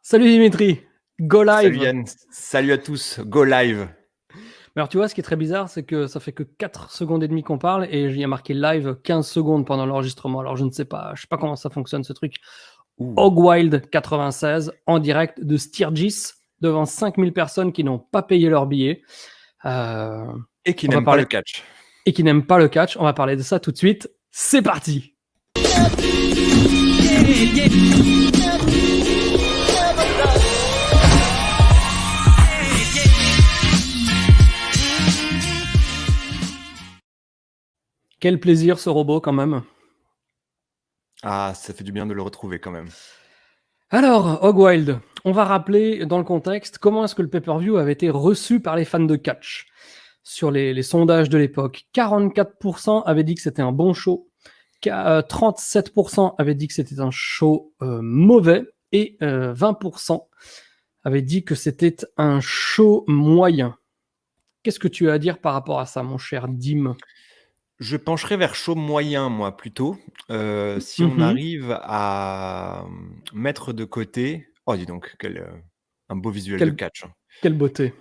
Salut Dimitri, go Salut live. Yann, salut à tous, go live. Mais alors tu vois, ce qui est très bizarre, c'est que ça fait que 4 secondes et demie qu'on parle et il y a marqué live 15 secondes pendant l'enregistrement. Alors je ne sais pas, comment ça fonctionne ce truc. Ouh. Hogwild 96 en direct de Sturgis devant 5000 personnes qui n'ont pas payé leur billet. Et qui On va n'aime pas parler le catch. et qui n'aiment pas le catch. On va parler de ça tout de suite. C'est parti. Quel plaisir ce robot quand même. Ah, ça fait du bien de le retrouver quand même. Alors, Hogwild, on va rappeler dans le contexte comment est-ce que le pay-per-view avait été reçu par les fans de catch. Sur les sondages de l'époque, 44% avaient dit que c'était un bon show, 37% avaient dit que c'était un show mauvais et 20% avaient dit que c'était un show moyen. Qu'est-ce que tu as à dire par rapport à ça, mon cher Dim? Je pencherais vers chaud moyen, moi, plutôt. Si on Mhm. arrive à mettre de côté... Oh, dis donc, un beau visuel de Quelle, catch, hein. quelle beauté.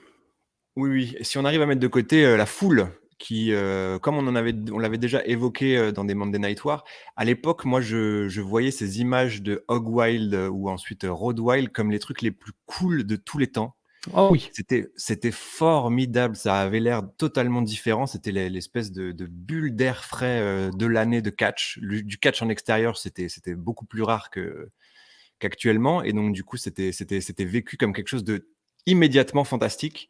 Oui, oui, et si on arrive à mettre de côté la foule, qui, comme on l'avait déjà évoqué dans des Monday Night War, à l'époque, moi, je voyais ces images de Hog Wild ou ensuite Road Wild comme les trucs les plus cool de tous les temps. Oh oui. C'était formidable, ça avait l'air totalement différent. C'était l'espèce de bulle d'air frais de l'année de catch. Du catch en extérieur, c'était beaucoup plus rare qu'actuellement. Et donc, du coup, c'était vécu comme quelque chose de immédiatement fantastique.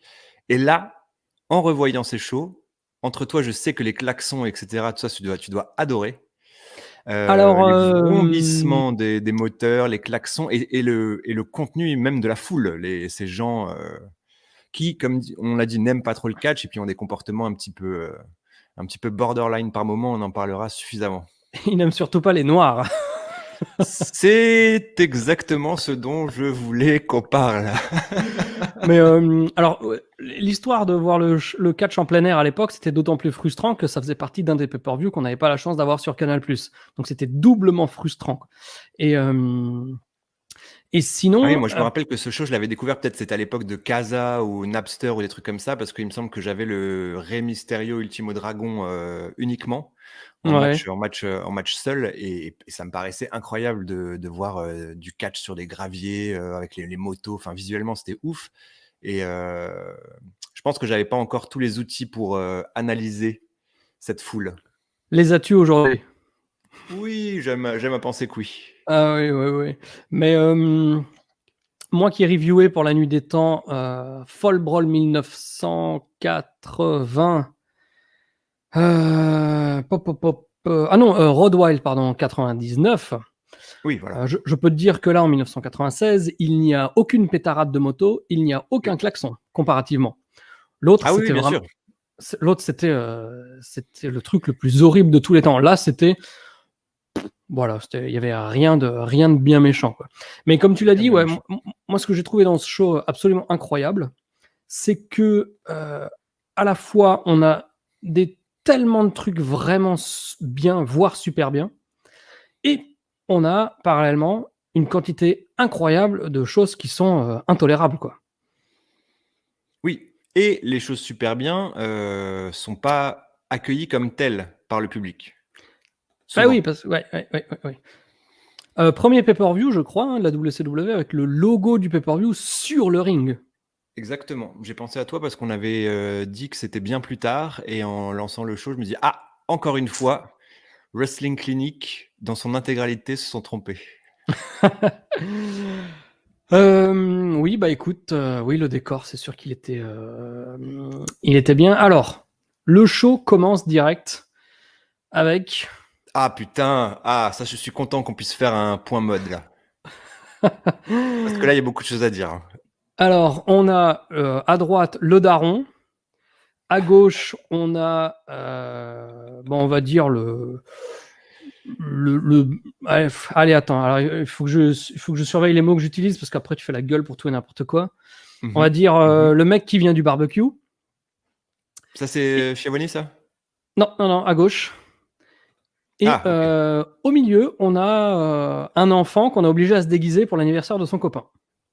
Et là, en revoyant ces shows, entre toi, je sais que les klaxons, etc., tout ça, tu dois adorer. Alors, Les vrombissements des moteurs, les klaxons et le contenu même de la foule, ces gens qui, comme on l'a dit, n'aiment pas trop le catch et puis ont des comportements un petit peu borderline par moment, on en parlera suffisamment. il n'aime surtout pas les noirs. C'est exactement ce dont je voulais qu'on parle. Mais alors, l'histoire de voir le catch en plein air à l'époque, c'était d'autant plus frustrant que ça faisait partie d'un des pay-per-view qu'on n'avait pas la chance d'avoir sur Canal+. Donc c'était doublement frustrant. Et, euh, et Ah oui, sinon, moi je me rappelle que ce show, je l'avais découvert, peut-être c'était à l'époque de Casa ou Napster ou des trucs comme ça, parce qu'il me semble que j'avais le Rey Mysterio Ultimo Dragon uniquement ouais, en match seul, et ça me paraissait incroyable de voir du catch sur des graviers avec les motos. Enfin, visuellement, c'était ouf. Et je pense que j'avais pas encore tous les outils pour analyser cette foule. les as-tu aujourd'hui? Oui, j'aime à penser que oui. Ah oui, oui, oui. Mais moi qui ai reviewé pour la nuit des temps Fall Brawl 1980, ah non, Road Wild, pardon, 99. Oui, voilà. Je peux te dire que là, en 1996, il n'y a aucune pétarade de moto, il n'y a aucun klaxon, comparativement. L'autre, Ah oui, oui, c'était bien vraiment, sûr. l'autre, c'était le truc le plus horrible de tous les temps. Là, voilà, il y avait rien de bien méchant, quoi. Mais comme tu l'as Rien dit, de ouais, méchant. moi, ce que j'ai trouvé dans ce show absolument incroyable, c'est que à la fois, on a tellement de trucs vraiment bien, voire super bien, et on a parallèlement une quantité incroyable de choses qui sont intolérables, quoi. Oui, et les choses super bien sont pas accueillies comme telles par le public, Ah oui, souvent. parce que ouais. Premier pay-per-view, je crois, hein, de la WCW, avec le logo du pay-per-view sur le ring. Exactement. J'ai pensé à toi parce qu'on avait dit que c'était bien plus tard, et en lançant le show, je me dis: «Ah, encore une fois, Wrestling Clinic, dans son intégralité, se sont trompés». Oui, bah écoute, oui, le décor, c'est sûr il était bien. Alors, le show commence direct avec. Ah putain! Ah, ça, je suis content qu'on puisse faire un point mode, là. Parce que là, il y a beaucoup de choses à dire, hein. Alors, on a à droite le daron, à gauche, on a, bon, on va dire allez, attends, alors, il faut que je surveille les mots que j'utilise parce qu'après tu fais la gueule pour tout et n'importe quoi. On va Mmh. dire Mmh. le mec qui vient du barbecue. Ça, Et, c'est Schiavone, ça? non, non, non, à gauche. Et Ah, OK. au milieu, on a un enfant qu'on a obligé à se déguiser pour l'anniversaire de son copain.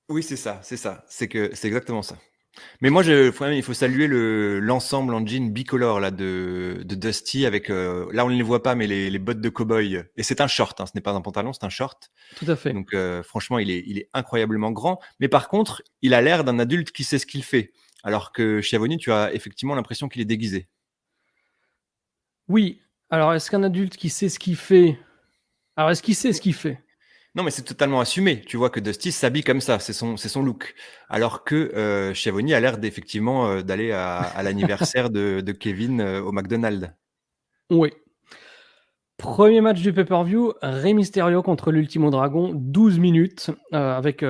Oui, c'est ça, c'est ça. C'est exactement ça. Mais moi, il faut saluer l'ensemble en jean bicolore là de Dusty avec là on ne les voit pas, mais les bottes de cow-boy. Et c'est un short, hein, ce n'est pas un pantalon, c'est un short. Tout à fait. Donc franchement, il est incroyablement grand. Mais par contre, il a l'air d'un adulte qui sait ce qu'il fait. Alors que Schiavoni, tu as effectivement l'impression qu'il est déguisé. Oui. Alors, est-ce qu'un adulte qui sait ce qu'il fait... Alors, est-ce qu'il sait ce qu'il fait? Non, mais c'est totalement assumé. Tu vois que Dusty s'habille comme ça, c'est son look. Alors que Schiavoni a l'air d'effectivement d'aller à l'anniversaire de Kevin au McDonald's. Oui. Premier match du pay-per-view, Rey Mysterio contre l'Ultimo Dragon, 12 minutes, avec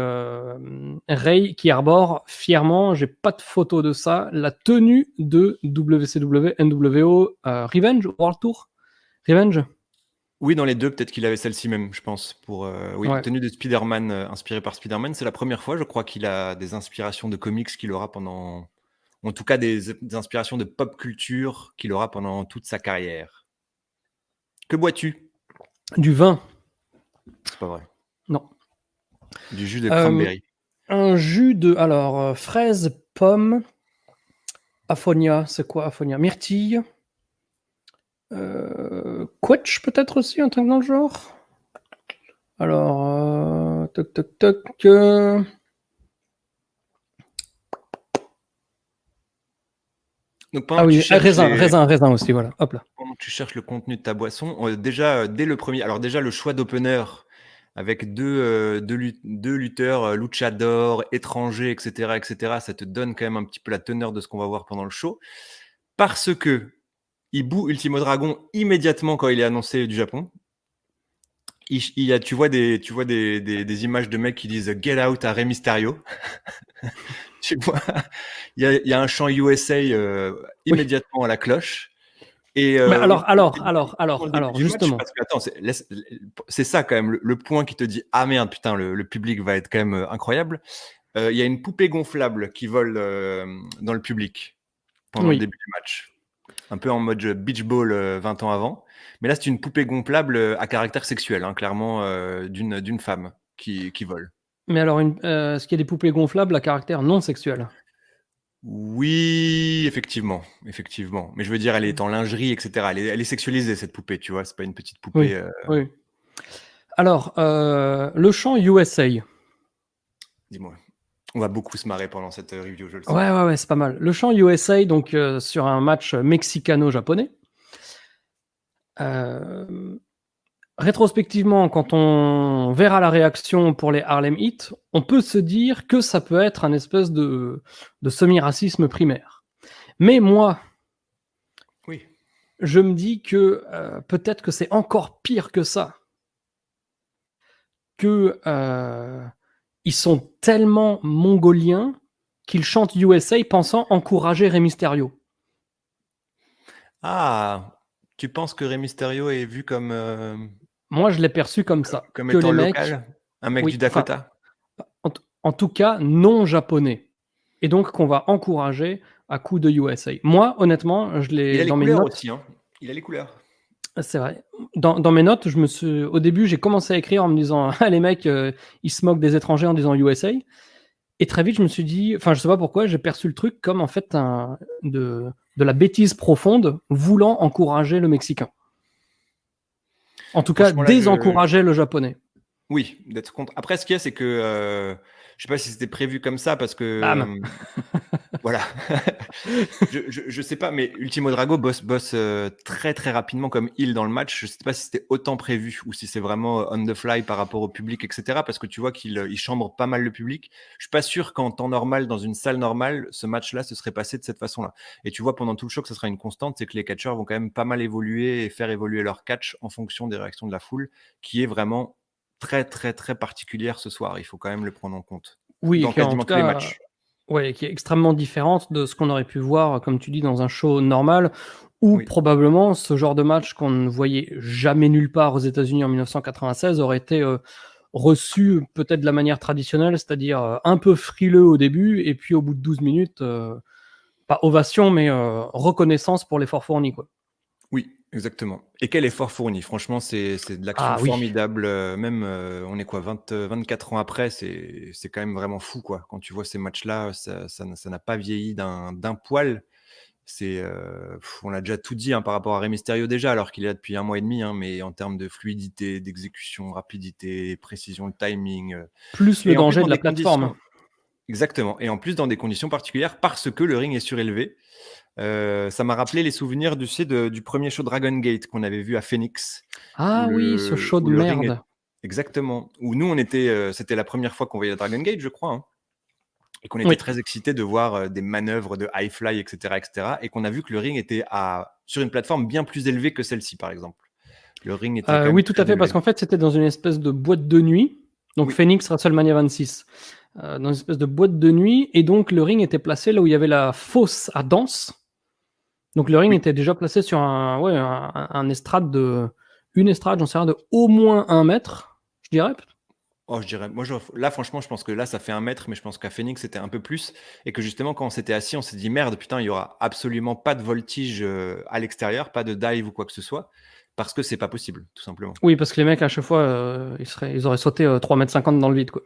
Rey qui arbore fièrement, j'ai pas de photo de ça, la tenue de WCW NWO Revenge, World Tour Revenge. Oui, dans les deux, peut-être qu'il avait celle-ci même, je pense. Oui, Ouais. tenue de Spider-Man, inspirée par Spider-Man. C'est la première fois, je crois, qu'il a des inspirations de comics qu'il aura pendant. En tout cas, des inspirations de pop culture qu'il aura pendant toute sa carrière. Que bois-tu? Du vin. C'est pas vrai. Non. Du jus de Euh, cranberry. un jus de, alors, fraise, pomme, Aphonia, c'est quoi Aphonia? Myrtille, quetch peut-être aussi, un truc dans le genre. Alors, toc toc toc. Donc Ah pendant que tu oui, cherches raisin aussi, voilà. Hop là. pendant que tu cherches le contenu de ta boisson, déjà, dès le premier. Alors, déjà, le choix d'opener avec deux lutteurs, luchadors, étrangers, etc., ça te donne quand même un petit peu la teneur de ce qu'on va voir pendant le show. Parce que il boue Ultimo Dragon immédiatement quand il est annoncé du Japon. Tu vois des images de mecs qui disent Get out à Rey Mysterio. Tu vois, il y a un chant USA Oui. immédiatement à la cloche. Et Mais aussi, au début alors, du match, justement. parce que attends, c'est ça quand même le point qui te dit ah merde, putain, le public va être quand même incroyable. Il y a une poupée gonflable qui vole dans le public pendant le Oui. début du match. Un peu en mode beach ball 20 ans avant. Mais là, c'est une poupée gonflable à caractère sexuel, hein, clairement, d'une femme qui vole. Mais alors, est-ce qu'il y a des poupées gonflables à caractère non sexuel? Oui, effectivement, effectivement. Mais je veux dire, elle est en lingerie, etc. Elle est sexualisée, cette poupée, tu vois. C'est pas une petite Oui. poupée. Oui. Alors, le chant USA. Dis-moi. On va beaucoup se marrer pendant cette review, je le sens. Ouais, c'est pas mal. Le chant USA, donc sur un match mexicano-japonais. Rétrospectivement, quand on verra la réaction pour les Harlem Heat, on peut se dire que ça peut être un espèce de semi-racisme primaire. Mais moi, Oui. je me dis que peut-être que c'est encore pire que ça. Que ils sont tellement mongoliens qu'ils chantent USA pensant encourager Rey Mysterio. Ah, tu penses que Rey Mysterio est vu Moi, je l'ai perçu comme ça. comme Que étant les mecs, local? Un mec du oui, enfin, Dakota? en tout cas, non japonais. Et donc qu'on va encourager à coup de USA. Moi, honnêtement, je Il l'ai a les dans mes couleurs notes. aussi, hein. Il a les couleurs. C'est vrai. Dans mes notes, au début, j'ai commencé à écrire en me disant ah, les mecs, ils se moquent des étrangers en disant USA. Et très vite, je me suis dit, enfin, je sais pas pourquoi, j'ai perçu le truc comme en fait de la bêtise profonde, voulant encourager le Mexicain. En tout cas, Franchement, là, désencourager le Japonais. oui, d'être contre. Après, ce qu'il y a, c'est que je sais pas si c'était prévu comme ça parce que Bam. voilà. Je sais pas, mais Ultimo Drago bosse très très rapidement comme heel dans le match. Je sais pas si c'était autant prévu ou si c'est vraiment on the fly par rapport au public, etc. Parce que tu vois qu'il chambre pas mal le public. Je suis pas sûr qu'en temps normal, dans une salle normale, ce match-là se serait passé de cette façon-là. Et tu vois pendant tout le show que ça sera une constante, c'est que les catcheurs vont quand même pas mal évoluer et faire évoluer leur catch en fonction des réactions de la foule, qui est vraiment très très très particulière ce soir. Il faut quand même le prendre en compte Oui, dans qui en quasiment tout tous les cas, matchs. ouais, qui est extrêmement différente de ce qu'on aurait pu voir, comme tu dis, dans un show normal, ou Oui. probablement ce genre de match qu'on ne voyait jamais nulle part aux États-Unis en 1996 aurait été reçu peut-être de la manière traditionnelle, c'est-à-dire un peu frileux au début, et puis au bout de 12 minutes, pas ovation, mais reconnaissance pour l'effort fourni, quoi. Oui, Exactement. Et quel effort fourni. Franchement, c'est de l'action Ah oui, formidable. Même, on est quoi, 24 ans après, c'est quand même vraiment fou, quoi. Quand tu vois ces matchs-là, ça n'a pas vieilli d'un poil. On a déjà tout dit, hein, par rapport à Rey Mysterio déjà, alors qu'il est là depuis 1 mois et demi, hein, mais en termes de fluidité, d'exécution, rapidité, précision, le timing, plus le et en plus danger dans de la des plateforme. conditions exactement, et en plus dans des conditions particulières parce que le ring est surélevé. Ça m'a rappelé les souvenirs, tu sais, du premier show Dragon Gate qu'on avait vu à Phoenix, Ah oui, ce show où de le ring est merde. exactement, où nous on était, c'était la première fois qu'on voyait Dragon Gate, je crois, hein, et qu'on était Oui. très excités de voir, des manœuvres de high fly et cetera, et qu'on a vu que le ring était sur une plateforme bien plus élevée que celle-ci, par exemple. Le ring était quand même Oui, tout très à fait, parce élevé. qu'en fait, c'était dans une espèce de boîte de nuit. Donc Oui, Phoenix WrestleMania 26. Dans une espèce de boîte de nuit. Et donc le ring était placé là où il y avait la fosse à danse. Donc le ring oui. était déjà placé sur un estrade une estrade, j'en sais rien, de au moins 1 mètre, je dirais. Oh, je dirais, moi, là, franchement, je pense que là, ça fait 1 mètre, mais je pense qu'à Phoenix, c'était un peu plus. Et que justement, quand on s'était assis, on s'est dit, merde, putain, il y aura absolument pas de voltige à l'extérieur, pas de dive ou quoi que ce soit, parce que c'est pas possible, tout simplement. Oui, parce que les mecs, à chaque fois, ils auraient sauté 3,50 m dans le vide, quoi.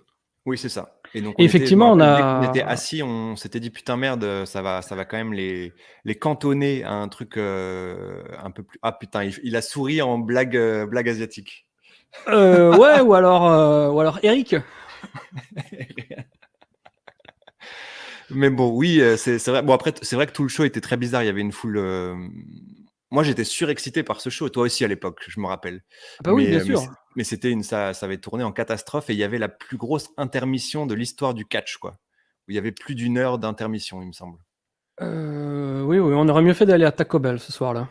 Oui, c'est ça. Et donc, Et je me effectivement, on rappelle, dès qu'on était a. assis, on s'était dit, putain, merde, ça va quand même les cantonner à un truc un peu plus. Ah, putain, il a souri en blague asiatique. Ouais, ou alors Eric. Mais bon, oui, c'est vrai. Bon, après, c'est vrai que tout le show était très bizarre. Il y avait une foule. Moi, j'étais surexcité par ce show. Toi aussi à l'époque, je me rappelle. Ah bah oui, bien Mais, sûr. c'était ça avait tourné en catastrophe et il y avait la plus grosse intermission de l'histoire du catch, quoi. Où il y avait plus d'1 heure d'intermission, il me semble. Oui, oui, on aurait mieux fait d'aller à Taco Bell ce soir-là.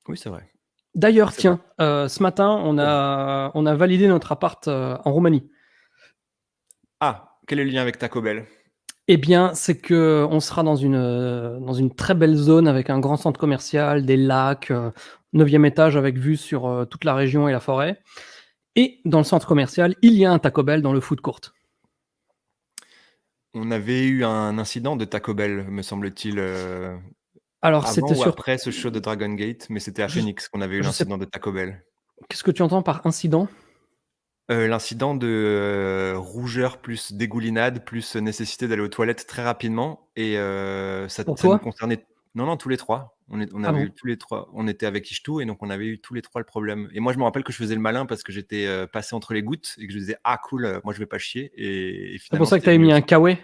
Oui, c'est vrai. D'ailleurs, C'est vrai. tiens, ce matin, on a validé notre appart en Roumanie. Ah, quel est le lien avec Taco Bell? Eh bien, c'est que on sera dans une très belle zone avec un grand centre commercial, des lacs, 9e étage avec vue sur toute la région et la forêt. Et dans le centre commercial, il y a un Taco Bell dans le food court. On avait eu un incident de Taco Bell, me semble-t-il, Alors, avant c'était ou sur. après ce show de Dragon Gate, mais c'était à Je, Phoenix qu'on avait eu je sais. l'incident de Taco Bell. Qu'est-ce que tu entends par incident? L'incident de, rougeur plus dégoulinade plus nécessité d'aller aux toilettes très rapidement et Pour ça nous toi? concernait non, non, tous les 3. On Ah avait bon? eu tous les 3. On était avec Ishtou et donc on avait eu tous les 3 le problème et moi je me rappelle que je faisais le malin parce que j'étais, passé entre les gouttes et que je disais: «Ah cool, moi je vais pas chier» et C'est pour finalement ça que tu c'était avais lui mis un aussi. kawaii?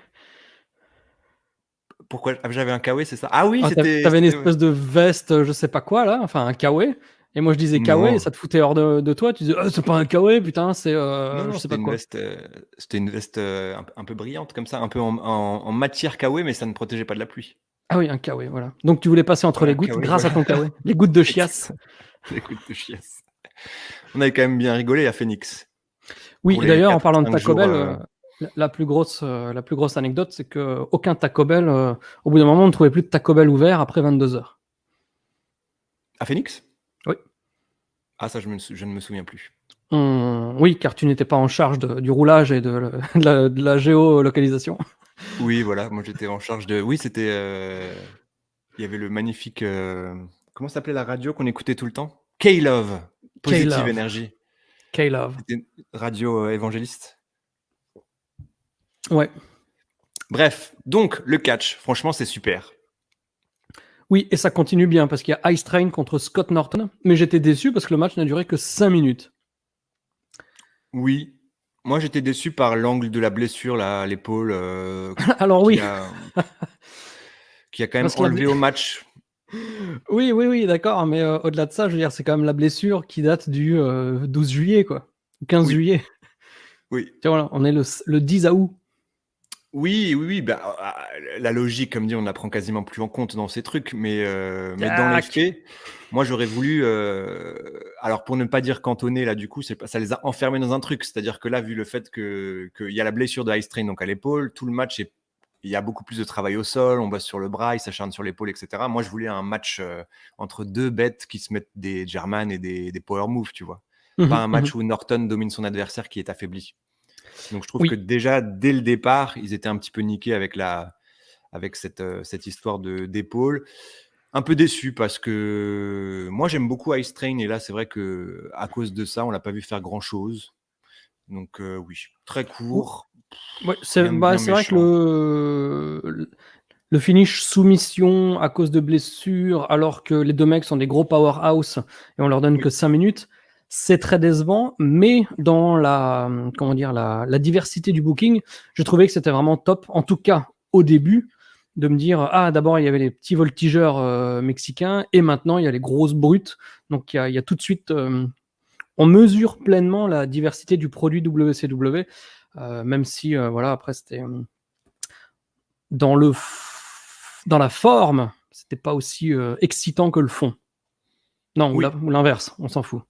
Pourquoi? Ah j'avais un kawaii, c'est ça? Ah oui, Ah, tu c'était avais une c'était ouais. espèce de veste, je sais pas quoi là, enfin un kawaii. Et moi je disais kawaii et Non, ça te foutait hors de toi. Tu disais: «Oh, c'est pas un kawaii, putain, c'est non, je non, sais pas quoi». c'était une veste, un peu brillante comme ça, un peu en matière kawaii mais ça ne protégeait pas de la pluie. Ah oui, un kawaii, voilà. Donc tu voulais passer entre Voilà, les gouttes kawaii, grâce à voilà. ton kawaii. Les gouttes de chiasse. Exactement. Les coups de chiasse. On avait quand même bien rigolé à Phoenix Oui, pour et les d'ailleurs, en 4 ou parlant de 5 Taco jours, Bell, la plus grosse anecdote, c'est qu'aucun Taco Bell, au bout d'un moment, on ne trouvait plus de Taco Bell ouvert après 22 h. à Phoenix? Oui. Ah ça je ne me souviens plus. Oui, car tu n'étais pas en charge du roulage et de la géolocalisation. Oui voilà, moi j'étais en charge de oui c'était, il y avait le magnifique, comment s'appelait la radio qu'on écoutait tout le temps? K-Love, Positive K-Love. Energy. K-Love. C'était une radio, évangéliste. Ouais. Bref, donc le catch, franchement c'est super. Oui, et ça continue bien parce qu'il y a Ice Train contre Scott Norton, mais j'étais déçu parce que le match n'a duré que 5 minutes. Oui, moi j'étais déçu par l'angle de la blessure là à l'épaule, Alors qui oui, a qui a quand même parce que enlevé au match. oui, oui, oui, d'accord, mais au-delà de ça, je veux dire, c'est quand même la blessure qui date du 12 juillet, quoi, ou 15 Oui, juillet. oui. Tu vois, voilà, on est le 10 août. Oui, oui, oui, bah, la logique, comme dit, on ne la prend quasiment plus en compte dans ces trucs, mais dans les Tac. faits, moi, j'aurais voulu, alors pour ne pas dire cantonner, là, du coup, c'est pas ça les a enfermés dans un truc. C'est-à-dire que là, vu le fait qu'il y a la blessure de Ice Train, donc à l'épaule, tout le match il y a beaucoup plus de travail au sol, on bosse sur le bras, il s'acharne sur l'épaule et cetera. Moi, je voulais un match, entre 2 bêtes qui se mettent des German et des power moves, tu vois? Pas Mmh un mh. match où Norton domine son adversaire qui est affaibli. Donc je trouve que Oui, déjà, dès le départ, ils étaient un petit peu niqués avec cette histoire d'épaule. Un peu déçu parce que moi j'aime beaucoup Ice Train et là c'est vrai que à cause de ça on l'a pas vu faire grand chose. Donc oui, très court, Ouais, rien de bien c'est vrai que méchant. le finish soumission à cause de blessures, alors que les deux mecs sont des gros powerhouse et on leur donne Oui, que 5 minutes, c'est très décevant. Mais dans comment dire, la diversité du booking, je trouvais que c'était vraiment top. En tout cas, au début, de me dire d'abord il y avait les petits voltigeurs mexicains et maintenant il y a les grosses brutes. Donc il y a tout de suite, on mesure pleinement la diversité du produit WCW. Même si voilà, après c'était dans dans la forme, c'était pas aussi excitant que le fond. Non, oui. ou l'inverse, on s'en fout.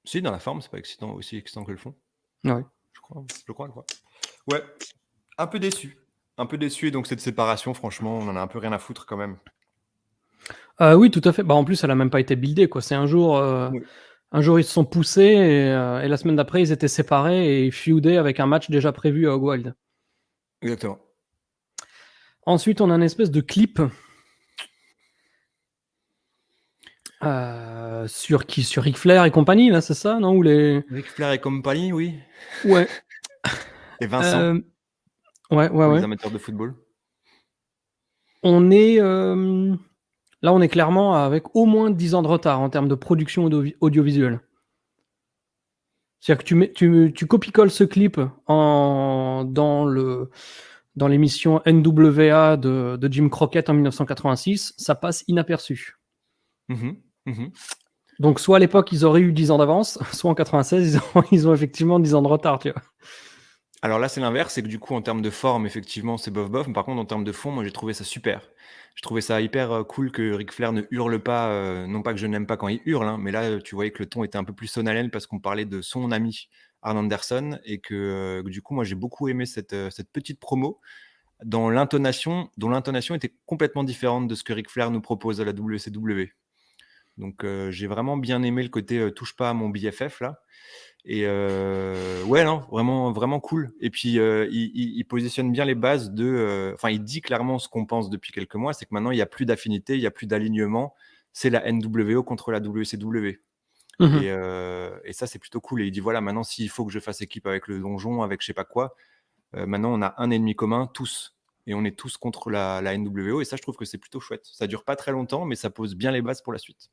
Si dans la forme c'est pas excitant, aussi excitant que le fond, Ouais. je crois. Ouais, un peu déçu. Un peu déçu et donc cette séparation franchement on en a un peu rien à foutre quand même. Oui, tout à fait. Bah, en plus, elle a même pas été buildée, quoi. C'est Oui, un jour ils se sont poussés et la semaine d'après ils étaient séparés et feudés avec un match déjà prévu à Hog Wild. exactement. Ensuite, on a une espèce de clip sur Ric Flair et compagnie, là, c'est ça, non? Ou les... Ric Flair et compagnie, oui. Ouais. Et Vincent Euh, ouais, ouais, pour les ouais. amateurs de football. On est là, on est clairement avec au moins 10 ans de retard en termes de production audiovisuelle. C'est-à-dire que tu copie-colles ce clip dans l'émission NWA de Jim Crockett en 1986, ça passe inaperçu. Mhm, mhm. Donc, soit à l'époque, ils auraient eu 10 ans d'avance, soit en 96, ils ont effectivement 10 ans de retard, tu vois. Alors là, c'est l'inverse, c'est que du coup, en termes de forme, effectivement, c'est bof bof. Mais par contre, en termes de fond, moi, j'ai trouvé ça super. J'ai trouvé ça hyper cool que Ric Flair ne hurle pas. Non pas que je n'aime pas quand il hurle, hein, mais là, tu voyais que le ton était un peu plus solennel parce qu'on parlait de son ami Arn Anderson et que du coup, moi, j'ai beaucoup aimé cette petite promo dont l'intonation était complètement différente de ce que Ric Flair nous propose à la WCW. Donc, j'ai vraiment bien aimé le côté touche pas à mon BFF là. Et ouais, non, vraiment, vraiment cool. Et puis, il positionne bien les bases de. Enfin, il dit clairement ce qu'on pense depuis quelques mois, c'est que maintenant, il n'y a plus d'affinité, il n'y a plus d'alignement. C'est la NWO contre la WCW. Mhm. Et ça, c'est plutôt cool. Et il dit voilà, maintenant, s'il faut que je fasse équipe avec le donjon, avec je sais pas quoi, maintenant, on a un ennemi commun, tous. Et on est tous contre la NWO. Et ça, je trouve que c'est plutôt chouette. Ça dure pas très longtemps, mais ça pose bien les bases pour la suite.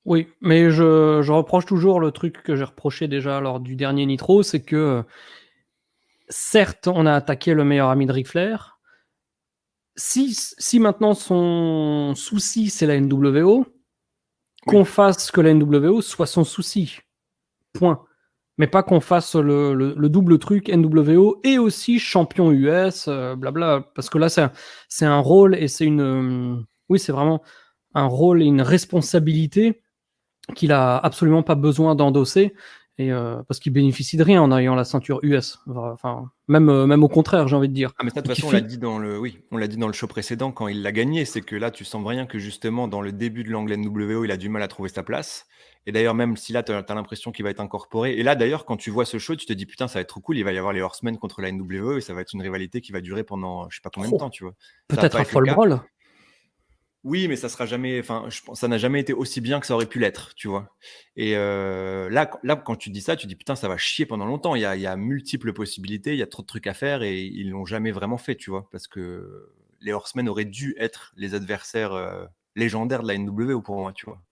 Oui, mais je reproche toujours le truc que j'ai reproché déjà lors du dernier Nitro, c'est que certes, on a attaqué le meilleur ami de Ric Flair. Si maintenant son souci c'est la NWO, qu'on Oui. fasse que la NWO soit son souci. Point. Mais pas qu'on fasse le double truc NWO et aussi champion US, blabla. Parce que là, c'est un rôle et c'est une. Oui, c'est vraiment un rôle et une responsabilité qu'il a absolument pas besoin d'endosser. Et parce qu'il bénéficie de rien en ayant la ceinture US. Enfin, même au contraire, j'ai envie de dire. Ah mais ça, de toute Donc il façon, on l'a fait. dit dans le oui, on l'a dit dans le show précédent quand il l'a gagné, c'est que là, tu sens bien que justement dans le début de l'angle NWO, il a du mal à trouver sa place. Et d'ailleurs, même si là, tu as l'impression qu'il va être incorporé. Et là, d'ailleurs, quand tu vois ce show, tu te dis putain, ça va être trop cool, il va y avoir les Horsemen contre la NWO et ça va être une rivalité qui va durer pendant je sais pas combien de Oh, temps, tu vois. Ça va peut-être pas à être le Fall cas. Brawl. Oui, mais ça sera jamais, enfin, je pense, ça n'a jamais été aussi bien que ça aurait pu l'être, tu vois. Et là, quand tu dis ça, tu dis putain, ça va chier pendant longtemps. Il y a multiples possibilités, il y a trop de trucs à faire et ils l'ont jamais vraiment fait, tu vois, parce que les Horsemen auraient dû être les adversaires légendaires de la NWO pour moi, tu vois.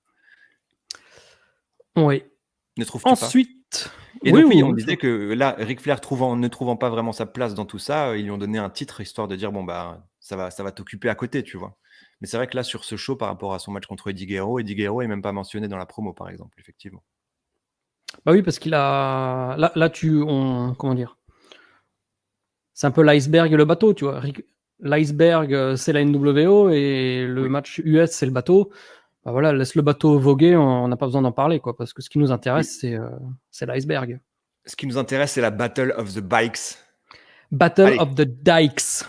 Oui. Ne trouves-tu pas? Ensuite. Et Oui, donc oui, oui, on oui. disait que là, Ric Flair ne trouvant pas vraiment sa place dans tout ça, ils lui ont donné un titre histoire de dire bon bah ça va t'occuper à côté, tu vois. Mais c'est vrai que là sur ce show par rapport à son match contre Eddie Guerrero est même pas mentionné dans la promo par exemple, effectivement. Bah oui, parce qu'il a. Là, comment dire? C'est un peu l'iceberg et le bateau, tu vois. L'iceberg, c'est la NWO et le Oui, match US, c'est le bateau. Bah voilà, laisse le bateau voguer, on n'a pas besoin d'en parler, quoi, parce que ce qui nous oui. intéresse, c'est l'iceberg. Ce qui nous intéresse, c'est la Battle of the Bikes. Battle Allez. of the Dykes.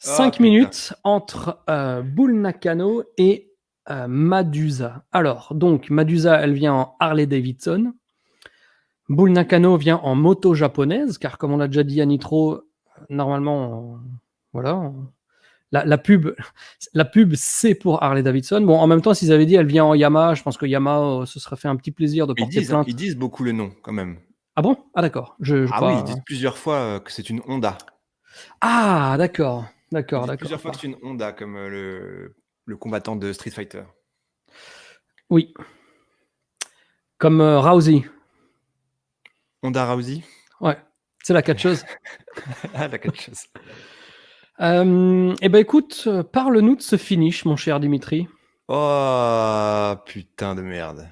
Ah 5 putain. minutes entre Bull Nakano et Madusa. Alors, donc, Madusa, elle vient en Harley Davidson. Bull Nakano vient en moto japonaise, car comme on l'a déjà dit à Nitro, normalement, Voilà. La pub, c'est pour Harley Davidson. Bon, en même temps, s'ils avaient dit elle vient en Yamaha, je pense que Yamaha se serait fait un petit plaisir de Mais porter ils plainte. disent beaucoup le nom quand même. Ah bon? Ah d'accord. Je Ah oui, ils pas. disent plusieurs fois que c'est une Honda. Ah d'accord, Ils d'accord, disent d'accord. plusieurs fois que c'est une Honda, comme le combattant de Street Fighter. Oui. Comme Rousey. Honda Rousey. Ouais. C'est la catcheuse. Ah, la quelque chose. Eh ben écoute, parle-nous de ce finish, mon cher Dimitri. Oh, putain de merde.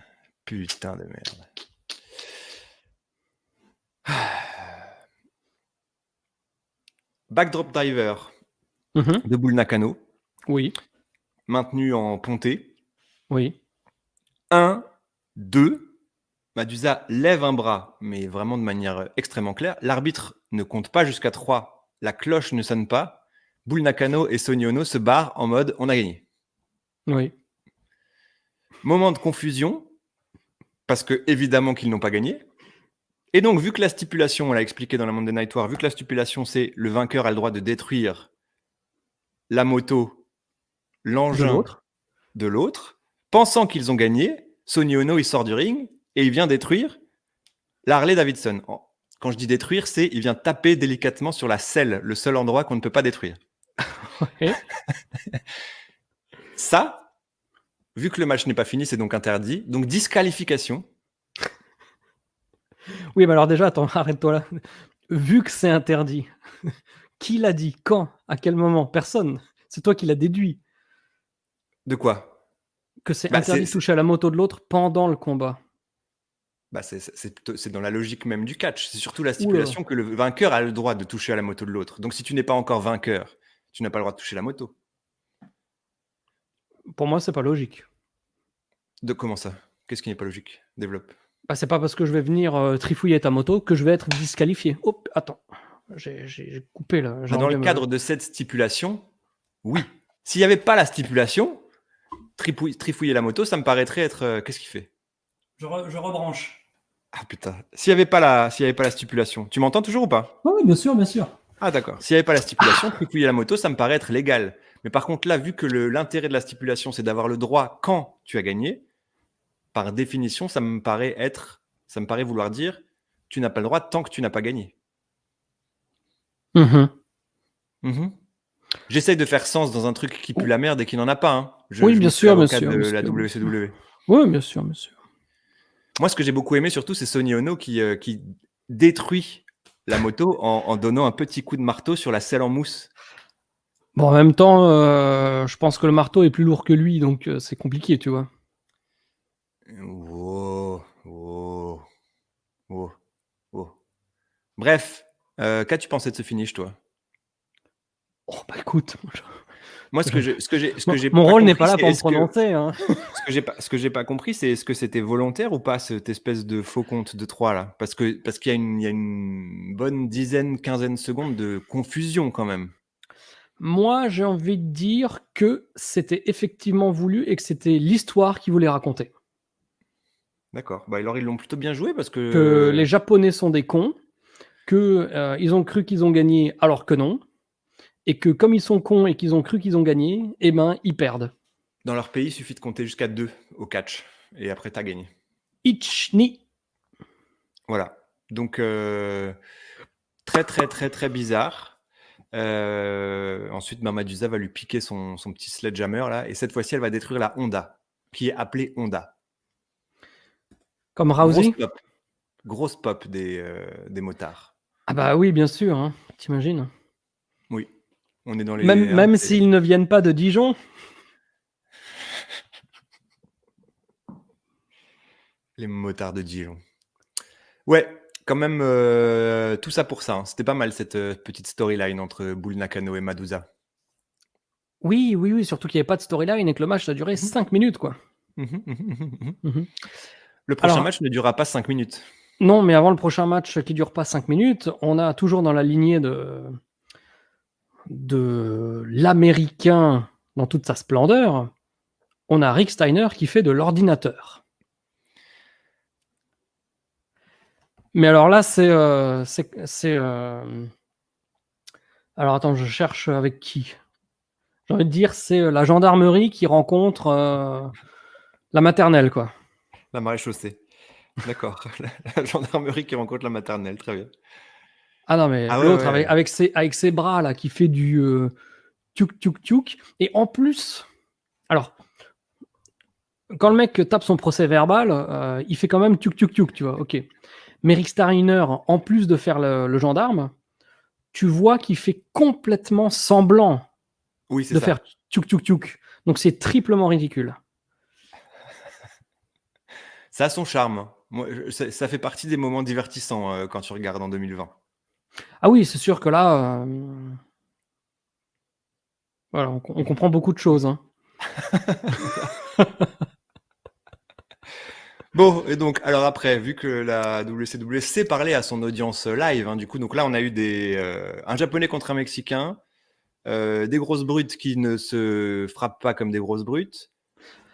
Putain de merde. Backdrop driver Mhm. de Bull Nakano, Oui, maintenu en ponté. oui. 1, 2. Madusa lève un bras, mais vraiment de manière extrêmement claire. L'arbitre ne compte pas jusqu'à 3. La cloche ne sonne pas. Bull Nakano et Sonny Ono se barrent en mode on a gagné. Oui. Moment de confusion, parce que évidemment qu'ils n'ont pas gagné. Et donc, vu que la stipulation, on l'a expliqué dans la Monday Night War, vu que la stipulation c'est le vainqueur a le droit de détruire la moto, De l'engin l'autre. de l'autre, pensant qu'ils ont gagné, Sonny Ono il sort du ring et il vient détruire la Harley Davidson. Quand je dis détruire, c'est il vient taper délicatement sur la selle, le seul endroit qu'on ne peut pas détruire. Ouais. Ça, vu que le match n'est pas fini, c'est donc interdit. Donc disqualification. Oui, mais alors déjà, attends, arrête-toi là. Vu que c'est interdit, qui l'a dit? Quand? À quel moment? Personne. C'est toi qui l'as déduit. De quoi? Que c'est Bah, interdit de toucher à la moto de l'autre pendant le combat. c'est dans la logique même du catch. C'est surtout la Oula. stipulation que le vainqueur a le droit de toucher à la moto de l'autre. Donc si tu n'es pas encore vainqueur, tu n'as pas le droit de toucher la moto. Pour moi, c'est pas logique. De comment ça? Qu'est-ce qui n'est pas logique? Développe. Bah, c'est pas parce que je vais venir trifouiller ta moto que je vais être disqualifié. Hop, attends. J'ai coupé là. J'ai Bah, dans le enlevé cadre de cette stipulation, oui. S'il n'y avait pas la stipulation, trifouiller la moto, ça me paraîtrait être. Qu'est-ce qu'il fait? Je rebranche. Ah putain. S'il y avait pas la stipulation, tu m'entends toujours ou pas? Oui, bien sûr, bien sûr. Ah d'accord. S'il n'y avait pas la stipulation, trifouiller la moto, ça me paraît être légal. Mais par contre là, vu que l'intérêt de la stipulation, c'est d'avoir le droit quand tu as gagné, par définition, ça me paraît vouloir dire, tu n'as pas le droit tant que tu n'as pas gagné. Mhm. Mhm. J'essaye de faire sens dans un truc qui pue la merde et qui n'en a pas. Hein. Oui, Je bien me fais sûr, bien l'avocat sûr, de bien la sûr, bien sûr. WCW. Oui, bien sûr, bien sûr. Moi, ce que j'ai beaucoup aimé surtout, c'est Sonny Ono qui détruit la moto en donnant un petit coup de marteau sur la selle en mousse. Bon, en même temps, je pense que le marteau est plus lourd que lui, donc c'est compliqué, tu vois. Wow, wow, wow, wow. Bref, qu'as-tu pensé de ce finish, toi? Oh, bah écoute, Moi, ce que j'ai mon pas rôle n'est compris, pas là c'est pour me prononcer. Hein. ce que j'ai pas compris, c'est est-ce que c'était volontaire ou pas cette espèce de faux compte de 3 là? Parce qu'il y a une bonne dizaine, quinzaine de secondes de confusion quand même. Moi, j'ai envie de dire que c'était effectivement voulu et que c'était l'histoire qu'ils voulaient raconter. D'accord. Bah alors ils l'ont plutôt bien joué parce Que que les Japonais sont des cons, que ils ont cru qu'ils ont gagné alors que non, et que comme ils sont cons et qu'ils ont cru qu'ils ont gagné, eh ben ils perdent. dans leur pays, il suffit de compter jusqu'à 2 au catch et après tu as gagné. Ich ni. Voilà. Donc très très très très bizarre. Ensuite, Madusa va lui piquer son petit sledgehammer là et cette fois-ci elle va détruire la Honda qui est appelée Honda. Comme Grosse Rousey. pop. Grosse pop des motards. Ah bah oui, bien sûr, hein, t'imagines. Oui, on est dans les, Même s'ils ne viennent pas de Dijon. les motards de Dijon. Ouais, quand même, tout ça pour ça. Hein. C'était pas mal cette petite storyline entre Bull Nakano et Madusa. Oui, oui, oui, surtout qu'il n'y avait pas de storyline et que le match a duré 5 minutes, quoi. Mhm. Le prochain Alors, match ne durera pas 5 minutes. non, mais avant le prochain match qui dure pas 5 minutes, on a toujours dans la lignée de l'américain dans toute sa splendeur, on a Rick Steiner qui fait de l'ordinateur. Mais alors là, c'est Alors attends, je cherche avec qui. J'ai envie de dire, c'est la gendarmerie qui rencontre la maternelle, quoi. La maréchaussée. D'accord. La gendarmerie qui rencontre la maternelle, très bien. Ah non, mais Ah ouais, l'autre ouais. avec ses bras là, qui fait du tchouk tchouk tchouk. Et en plus, alors, quand le mec tape son procès verbal, il fait quand même tchouk tchouk tchouk, tu vois, ok. Mais Rick Stariner, en plus de faire le gendarme, tu vois qu'il fait complètement semblant Oui, c'est de faire ça. tchouk tchouk tchouk. Donc c'est triplement ridicule. Ça a son charme. Moi, ça fait partie des moments divertissants quand tu regardes en 2020. Ah oui, c'est sûr que là, voilà, on comprend beaucoup de choses, hein. Bon, et donc, alors après, vu que la WCW sait parler à son audience live, hein, du coup, donc là, on a eu un Japonais contre un Mexicain, des grosses brutes qui ne se frappent pas comme des grosses brutes,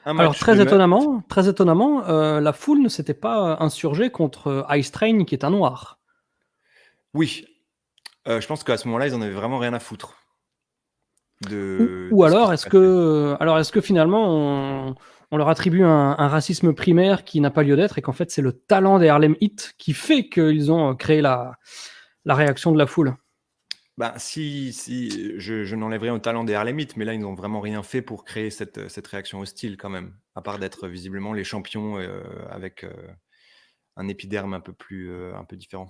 un Alors match de meute. très étonnamment, la foule ne s'était pas insurgée contre Ice Train, qui est un noir. Oui, je pense qu'à ce moment-là, ils en avaient vraiment rien à foutre Ou de ce qui alors, se passait. est-ce que finalement on leur attribue un racisme primaire qui n'a pas lieu d'être et qu'en fait c'est le talent des Harlem Heat qui fait qu'ils ont créé la réaction de la foule. Bah, si je n'enlève rien au talent des Harlemites, mais là, ils n'ont vraiment rien fait pour créer cette réaction hostile quand même, à part d'être visiblement les champions avec un épiderme un peu différent.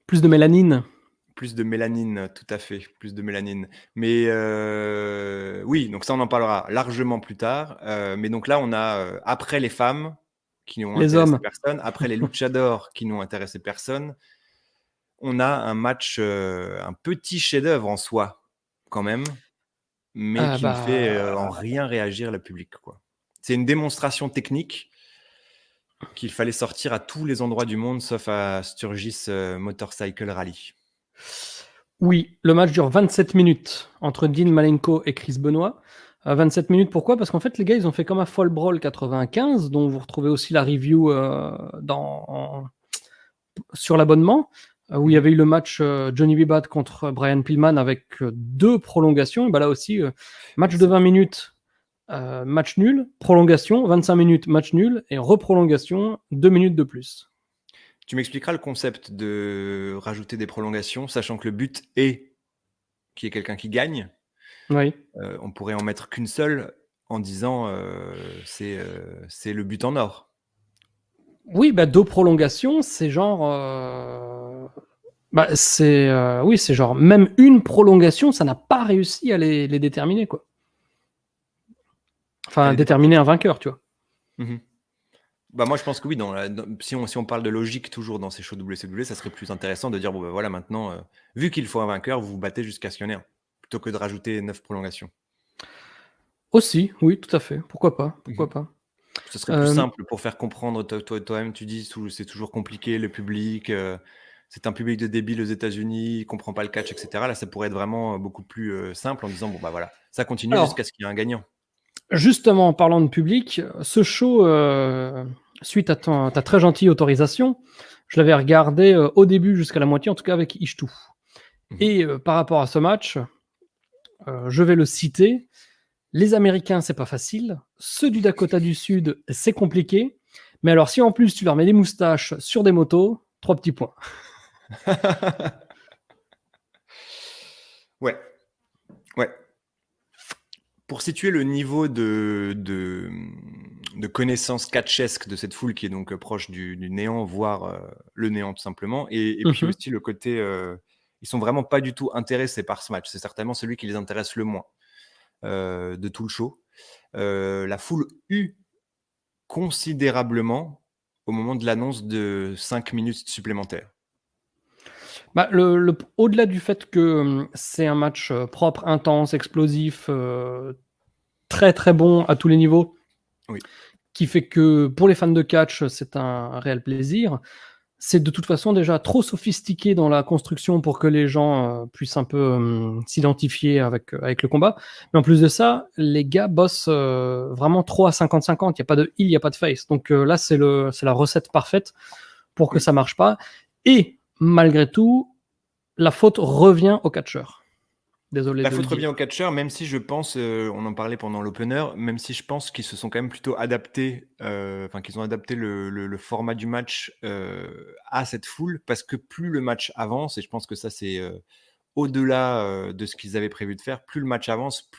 Plus de mélanine. Plus de mélanine, tout à fait, plus de mélanine. Mais oui, donc ça, on en parlera largement plus tard. Mais donc là, on a, après les femmes qui n'ont Les intéressé hommes. personne, après les luchadors qui n'ont intéressé personne, on a un match, un petit chef-d'œuvre en soi, quand même, mais Ah qui ne fait en bah, rien réagir le public, quoi. C'est une démonstration technique qu'il fallait sortir à tous les endroits du monde, sauf à Sturgis Motorcycle Rally. oui, le match dure 27 minutes entre Dean Malenko et Chris Benoit. 27 minutes, pourquoi? Parce qu'en fait, les gars, ils ont fait comme un Fall Brawl 95, dont vous retrouvez aussi la review sur l'abonnement, où il y Mmh. avait eu le match Johnny B. Bad contre Brian Pillman avec 2 prolongations. Et bah là aussi, match de 20 minutes, match nul, prolongation, 25 minutes, match nul, et reprolongation, 2 minutes de plus. Tu m'expliqueras le concept de rajouter des prolongations, sachant que le but est qu'il y ait quelqu'un qui gagne. Oui. On pourrait en mettre qu'une seule en disant, c'est le but en or. Oui, bah, 2 prolongations, c'est genre. Bah, oui, c'est genre, même une prolongation, ça n'a pas réussi à les déterminer, quoi. Enfin, Elle est départie. déterminer un vainqueur, tu vois. Mmh. Bah, moi, je pense que oui, si on parle de logique toujours dans ces shows WCW, ça serait plus intéressant de dire: «Bon, bah, voilà, maintenant, vu qu'il faut un vainqueur, vous vous battez jusqu'à ce qu'il y en ait un», plutôt que de rajouter 9 prolongations. Aussi, oui, tout à fait. Pourquoi pas, Mmh. pourquoi pas. Ce serait plus Euh, simple pour faire comprendre. Toi-même, tu dis c'est toujours compliqué, le public. C'est un public de débiles aux États-Unis, il comprend pas le catch, etc. Là, ça pourrait être vraiment beaucoup plus simple en disant bon bah voilà, ça continue jusqu'à alors, ce qu'il y ait un gagnant. justement, en parlant de public, ce show, suite à ta très gentille autorisation, je l'avais regardé au début jusqu'à la moitié, en tout cas avec Ishtu. Mhm. Et par rapport à ce match, je vais le citer. Les Américains, c'est pas facile. Ceux du Dakota du Sud, c'est compliqué. Mais alors, si en plus tu leur mets des moustaches sur des motos, 3 petits points. Ouais, ouais. Pour situer le niveau de connaissance catchesque de cette foule qui est donc proche du néant, voire le néant tout simplement, et puis Mhm. aussi le côté, ils sont vraiment pas du tout intéressés par ce match. C'est certainement celui qui les intéresse le moins de tout le show. La foule eut considérablement au moment de l'annonce de 5 minutes supplémentaires. Bah, au-delà du fait que c'est un match propre, intense, explosif, très très bon à tous les niveaux, Oui. qui fait que pour les fans de catch, c'est un réel plaisir. C'est de toute façon déjà trop sophistiqué dans la construction pour que les gens puissent un peu s'identifier avec le combat. Mais en plus de ça, les gars bossent vraiment trop à 50-50. Il n'y a pas de heal, il n'y a pas de face. Donc là, c'est la recette parfaite pour que Oui. ça marche pas. Et malgré tout, la faute revient au catcheur. Désolé La de le faute dire. revient aux catcheurs, même si je pense, on en parlait pendant l'opener, même si je pense qu'ils se sont quand même plutôt adaptés, enfin qu'ils ont adapté le format du match, à cette foule parce que plus le match avance et je pense que ça c'est, au-delà, de ce qu'ils avaient prévu de faire, plus le match avance,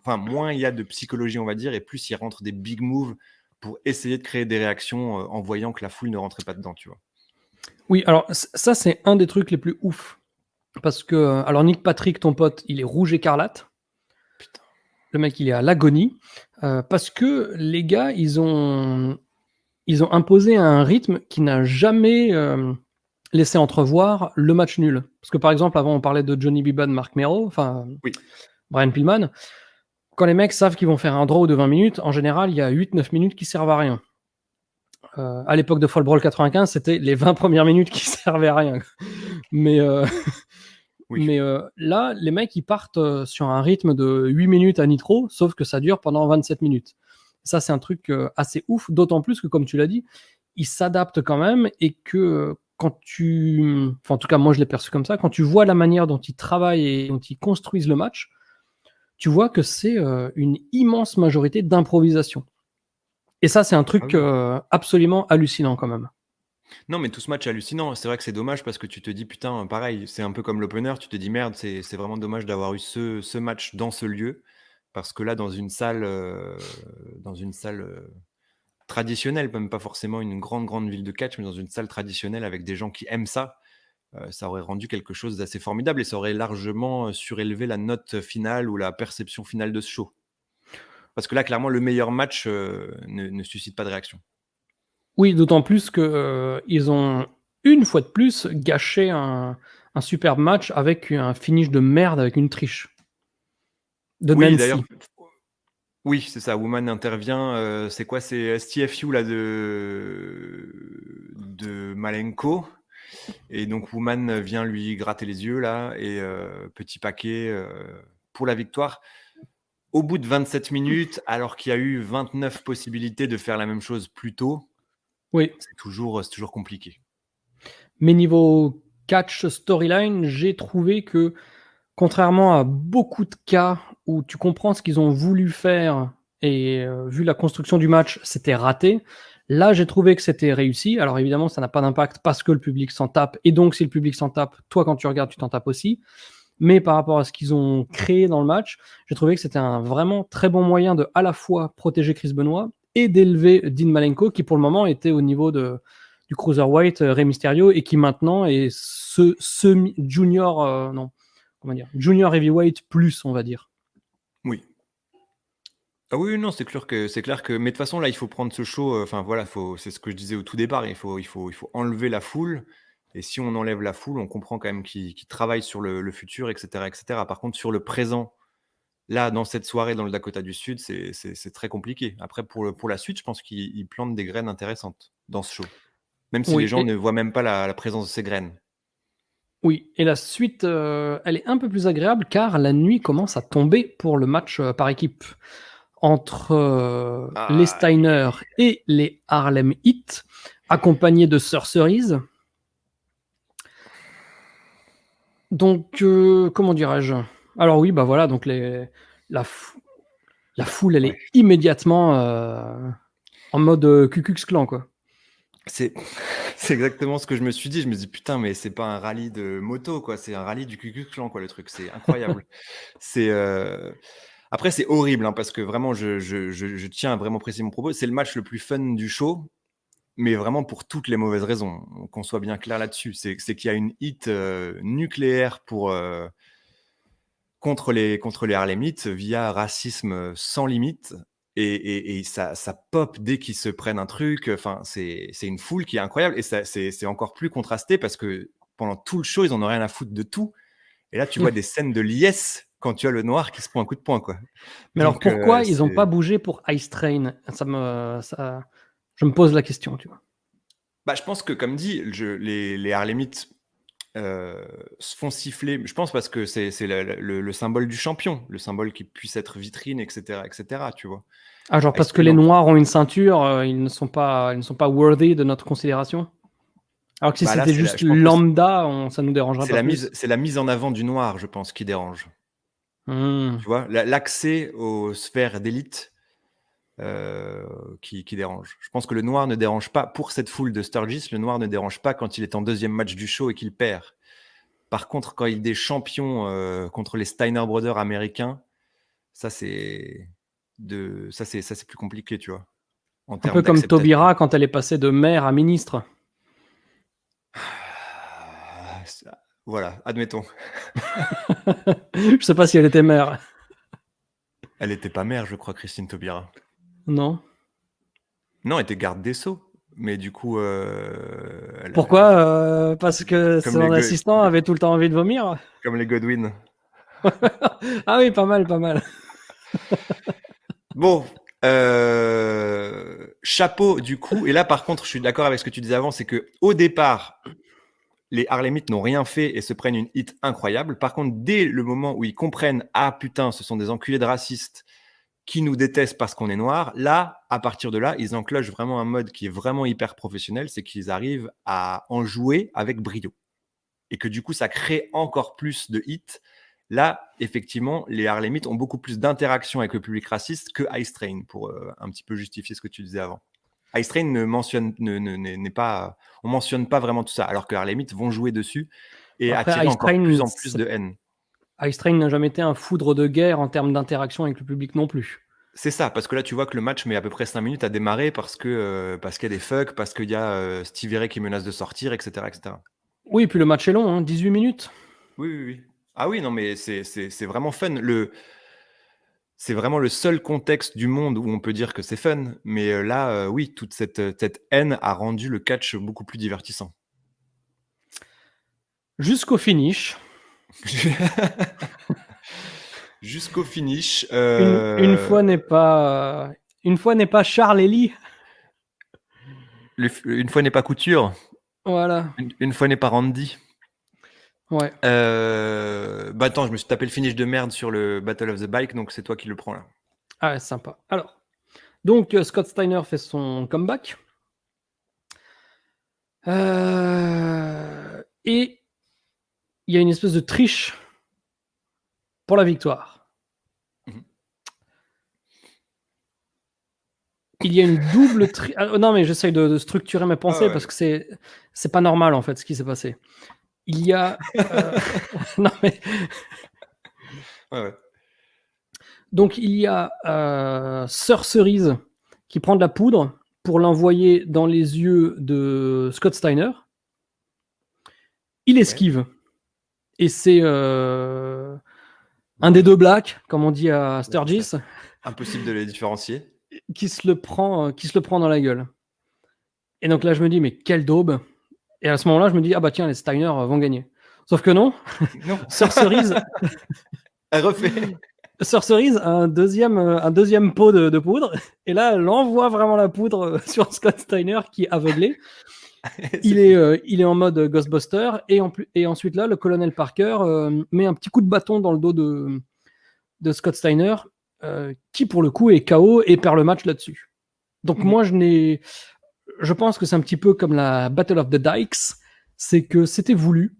moins il y a de psychologie, on va dire et plus il rentre des big moves pour essayer de créer des réactions, en voyant que la foule ne rentrait pas dedans, tu vois? Oui, alors ça, c'est un des trucs les plus ouf parce que, alors Nick Patrick, ton pote, il est rouge écarlate. Putain. Le mec, il est à l'agonie, parce que les gars, ils ont imposé un rythme qui n'a jamais, laissé entrevoir le match nul. Parce que, par exemple, avant, on parlait de Johnny Biban, Mark Mero, enfin, Oui. Brian Pillman. Quand les mecs savent qu'ils vont faire un draw de 20 minutes, en général, il y a 8-9 minutes qui servent à rien. À l'époque de Fall Brawl 95, c'était les 20 premières minutes qui servaient à rien. Mais, Oui. mais là, les mecs, ils partent sur un rythme de 8 minutes à nitro, sauf que ça dure pendant 27 minutes. Ça, c'est un truc assez ouf, d'autant plus que, comme tu l'as dit, ils s'adaptent quand même et que quand tu... Enfin, en tout cas, moi, je l'ai perçu comme ça. Quand tu vois la manière dont ils travaillent et dont ils construisent le match, tu vois que c'est une immense majorité d'improvisation. Et ça, c'est un Ah truc oui. absolument hallucinant quand même. Non, mais tout ce match est hallucinant. C'est vrai que c'est dommage parce que tu te dis: «Putain», pareil, c'est un peu comme l'opener, tu te dis: «Merde, c'est vraiment dommage d'avoir eu ce match dans ce lieu». Parce que là, dans une salle, traditionnelle, même pas forcément une grande, grande ville de catch, mais dans une salle traditionnelle avec des gens qui aiment ça, ça aurait rendu quelque chose d'assez formidable et ça aurait largement, surélevé la note finale ou la perception finale de ce show. Parce que là, clairement, le meilleur match, ne suscite pas de réaction. Oui, d'autant plus que ils ont, une fois de plus, gâché un superbe match avec un finish de merde, avec une triche de Oui, d'ailleurs, Nancy. oui, c'est ça, Woman intervient, c'est quoi? C'est STFU là de Malenko et donc Woman vient lui gratter les yeux là et petit paquet, pour la victoire. Au bout de 27 minutes, alors qu'il y a eu 29 possibilités de faire la même chose plus tôt, Oui, c'est toujours compliqué. mais niveau catch storyline, j'ai trouvé que, contrairement à beaucoup de cas où tu comprends ce qu'ils ont voulu faire et vu la construction du match, c'était raté. Là, j'ai trouvé que c'était réussi. Alors évidemment, ça n'a pas d'impact parce que le public s'en tape. Et donc, si le public s'en tape, toi, quand tu regardes, tu t'en tapes aussi. Mais par rapport à ce qu'ils ont créé dans le match, j'ai trouvé que c'était un vraiment très bon moyen de à la fois protéger Chris Benoit et d'élever Dean Malenko, qui pour le moment était au niveau du cruiserweight Rey Mysterio et qui maintenant est ce semi junior, non, comment dire, junior heavyweight plus, on va dire. Oui. Ah oui, non, c'est clair que mais de toute façon, là, il faut prendre ce show, enfin voilà, c'est ce que je disais au tout départ, il faut enlever la foule et si on enlève la foule, on comprend quand même qu'ils travaillent sur le futur et cetera et cetera. Par contre, sur le présent, là, dans cette soirée dans le Dakota du Sud, c'est très compliqué. Après pour la suite, je pense qu'ils plantent des graines intéressantes dans ce show, même si les Oui, gens ne voient même pas la présence de ces graines. oui, et la suite, elle est un peu plus agréable car la nuit commence à tomber pour le match par équipe entre les Aïe, Steiner et les Harlem Heat, accompagnés de Sir Cerise. Donc, comment dirais-je? Alors oui, bah voilà, donc la, fou- la foule, elle ouais. est immédiatement en mode Ku Klux Klan, quoi. C'est c'est exactement ce que je me suis dit. Je me dis: «Putain, mais c'est pas un rallye de moto, quoi, c'est un rallye du Ku Klux Klan, quoi, le truc». C'est incroyable. C'est, après c'est horrible, hein, parce que vraiment je tiens à vraiment préciser mon propos. C'est le match le plus fun du show, mais vraiment pour toutes les mauvaises raisons. Qu'on soit bien clair là-dessus. C'est qu'il y a une hit, nucléaire contre les Harlemites via racisme, sans limite et ça pop dès qu'ils se prennent un truc, enfin c'est une foule qui est incroyable et ça c'est encore plus contrasté parce que pendant tout le show, ils en ont rien à foutre de tout et là, tu vois des scènes de liesse quand tu as le noir qui se prend un coup de poing, quoi. Mais alors Donc pourquoi ils n'ont pas c'est bougé pour Ice Train? Je me pose la question, tu vois. bah, je pense que comme dit, les Harlemites, se font siffler, je pense parce que c'est le symbole du champion, le symbole qui puisse être vitrine et cetera, tu vois? Ah, genre Ice parce que Train les en Noirs ont une ceinture, ils ne sont pas worthy de notre considération? Alors que si bah, là, c'était juste je pense que lambda, ça nous dérangerait c'est pas la mise plus. c'est la mise en avant du noir, je pense, qui dérange. Mmh. Tu vois, l'accès aux sphères d'élite qui dérange. Je pense que le noir ne dérange pas pour cette foule de Sturgis. Le noir ne dérange pas quand il est en deuxième match du show et qu'il perd. Par contre, quand il est des champions contre les Steiner Brothers américains, ça c'est plus compliqué, tu vois, en Un termes peu comme d'acceptation. Taubira quand elle est passée de maire à ministre. Voilà, admettons. Je sais pas si elle était maire. Elle n'était pas mère, je crois, Christine Taubira. Non. Non, elle était garde des Sceaux. Mais du coup, Pourquoi parce que comme son assistant avait tout le temps envie de vomir. comme les Godwin. Ah oui, pas mal, pas mal. Bon, chapeau du coup. Et là, par contre, je suis d'accord avec ce que tu disais avant, c'est que au départ, les Harlemites n'ont rien fait et se prennent une hit incroyable. Par contre, dès le moment où ils comprennent, ah putain, ce sont des enculés de racistes qui nous détestent parce qu'on est noir, là, à partir de là, ils enclenchent vraiment un mode qui est vraiment hyper professionnel, c'est qu'ils arrivent à en jouer avec brio. Et que du coup, ça crée encore plus de hits. Là, effectivement, les Harlemites ont beaucoup plus d'interaction avec le public raciste que Ice Train, pour un petit peu justifier ce que tu disais avant. Ice Train ne mentionne, n'est pas, on mentionne pas vraiment tout ça, alors que Harlemites vont jouer dessus et Après, attirer encore plus en plus de haine. Ice Train n'a jamais été un foudre de guerre en termes d'interaction avec le public non plus. C'est ça, parce que là, tu vois que le match met à peu près 5 minutes à démarrer parce qu'il y a des fucks, parce qu'il y a Stevie Ray qui menace de sortir, etc., etc. Oui, puis le match est long, hein, 18 minutes. Oui, oui, oui. Ah oui, non, mais c'est vraiment fun. C'est vraiment le seul contexte du monde où on peut dire que c'est fun. Mais là, oui, toute cette haine a rendu le catch beaucoup plus divertissant. Jusqu'au finish. Jusqu'au finish. Une fois n'est pas Charles Ellie. Une fois n'est pas couture. Voilà. Une fois n'est pas Randy. Ouais. Bah attends, je me suis tapé le finish de merde sur le Battle of the Bike, donc c'est toi qui le prends là. Ah, sympa. Alors, donc Scott Steiner fait son comeback. Et il y a une espèce de triche pour la victoire. Mhm. Il y a une double triche. Non, mais j'essaye de structurer mes pensées parce que c'est pas normal en fait ce qui s'est passé. Il y a. Non, mais. Ouais. Donc, il y a Sir Cerise qui prend de la poudre pour l'envoyer dans les yeux de Scott Steiner. Il esquive. Et c'est un des deux blacks, comme on dit à Sturgis. Impossible de les différencier. Qui se le prend dans la gueule. Et donc là, je me dis, mais quelle daube. Et à ce moment-là, je me dis, ah bah tiens, les Steiner vont gagner. Sauf que non. Non. Sir Cerise. Elle refait. Sir Cerise a un deuxième pot de poudre. Et là, elle envoie vraiment la poudre sur Scott Steiner qui est aveuglé. Il est en mode Ghostbuster. Et ensuite, là, le colonel Parker met un petit coup de bâton dans le dos de Scott Steiner, qui pour le coup est KO et perd le match là-dessus. Donc moi, je pense que c'est un petit peu comme la Battle of the Dykes. C'est que c'était voulu.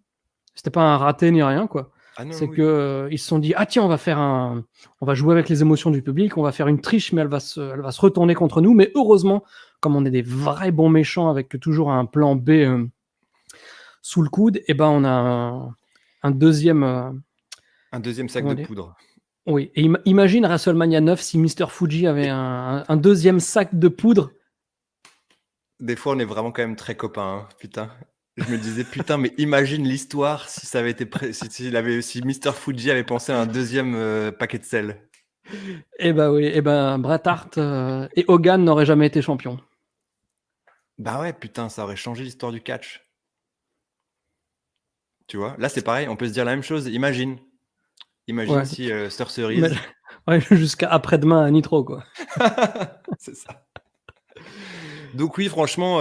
C'était pas un raté ni rien, quoi. Ah non, C'est oui. que ils se sont dit, ah tiens, on va jouer avec les émotions du public, on va faire une triche, mais elle va se retourner contre nous. Mais heureusement, comme on est des vrais bons méchants avec toujours un plan B sous le coude, et ben on a un deuxième. Un deuxième sac de poudre. Oui. Et imagine WrestleMania 9 si Mr. Fuji avait un deuxième sac de poudre. Des fois, on est vraiment quand même très copains, hein, putain. Je me disais, putain, mais imagine l'histoire si ça avait été si Mr. Fuji avait pensé à un deuxième paquet de sel. Eh ben oui, Bret Hart et Hogan n'auraient jamais été champions. Bah ouais, putain, ça aurait changé l'histoire du catch. Tu vois, là c'est pareil, on peut se dire la même chose. Imagine Ouais. si Sir Cerise. Ouais, jusqu'à après-demain à Nitro, quoi. C'est ça. Donc oui, franchement,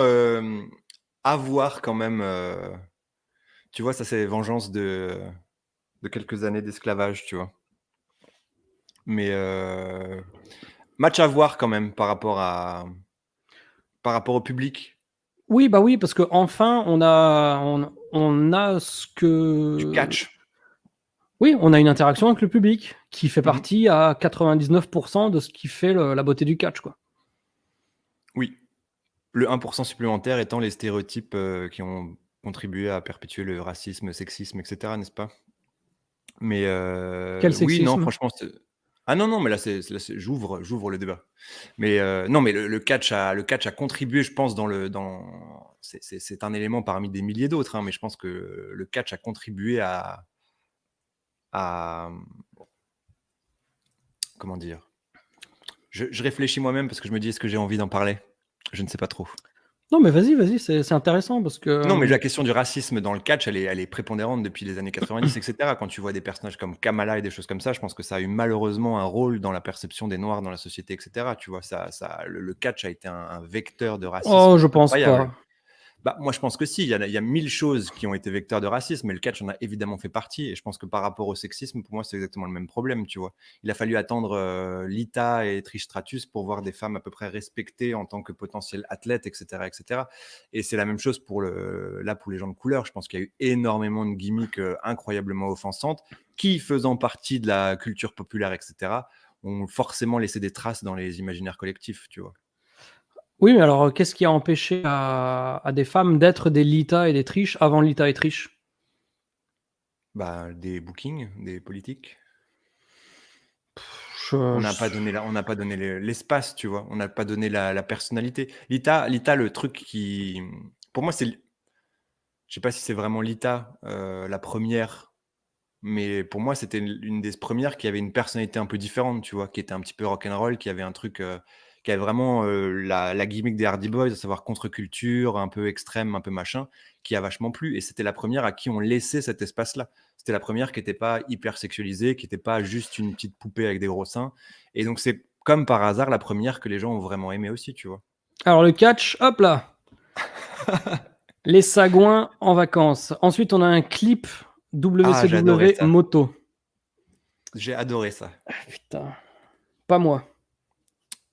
à voir quand même. Tu vois, ça c'est vengeance de quelques années d'esclavage, tu vois. Mais match à voir quand même par rapport au public. Oui, bah oui, parce que enfin on a ce que Du catch. Oui, on a une interaction avec le public qui fait Mhm. partie à 99% de ce qui fait la beauté du catch, quoi. Oui. Le 1% supplémentaire étant les stéréotypes qui ont contribué à perpétuer le racisme, le sexisme, etc., n'est-ce pas? Mais Quel oui, non, sexisme? franchement, ah non, non, mais j'ouvre le débat. Mais non, mais le catch a contribué, je pense, c'est un élément parmi des milliers d'autres, hein, mais je pense que le catch a contribué à comment dire? Je réfléchis moi-même parce que je me dis: «Est-ce que j'ai envie d'en parler?» Je ne sais pas trop. Non, mais vas-y, c'est intéressant parce Non, mais que la question du racisme dans le catch, elle est prépondérante depuis les années 90 et cetera. Quand tu vois des personnages comme Kamala et des choses comme ça, je pense que ça a eu malheureusement un rôle dans la perception des noirs dans la société et cetera. Tu vois? Le catch a été un vecteur de oh, racisme je pense incroyable. pas. Bah, moi, je pense que si, il y a 1000 choses qui ont été vecteurs de racisme, mais le catch en a évidemment fait partie et je pense que par rapport au sexisme, pour moi, c'est exactement le même problème, tu vois? Il a fallu attendre, Lita et Trish Stratus pour voir des femmes à peu près respectées en tant que potentielles athlètes et cetera et cetera et c'est la même chose pour les gens de couleur. Je pense qu'il y a eu énormément de gimmicks, incroyablement offensantes qui, faisant partie de la culture populaire et cetera, ont forcément laissé des traces dans les imaginaires collectifs, tu vois? Oui, mais alors, qu'est-ce qui a empêché à des femmes d'être des Lita et des Trish avant Lita et Trish? Bah, des bookings, des politiques. On Je n'a pas donné l'espace, tu vois? On n'a pas donné la personnalité. Lita, le truc qui, pour moi, je sais pas si c'est vraiment Lita, la première, mais pour moi, c'était une des premières qui avait une personnalité un peu différente, tu vois? Qui était un petit peu rock'n'roll, qui avait un truc, qui avait vraiment, la gimmick des Hardy Boys, à savoir contre-culture, un peu extrême, un peu machin, qui a vachement plu et c'était la première à qui on laissait cet espace-là. C'était la première qui était pas hyper sexualisée, qui était pas juste une petite poupée avec des gros seins et donc c'est comme par hasard la première que les gens ont vraiment aimée aussi, tu vois? Alors le catch, hop là, les sagouins en vacances. Ensuite, on a un clip Ah, j'ai adoré WCW ça. moto. J'ai adoré ça. Putain, pas moi.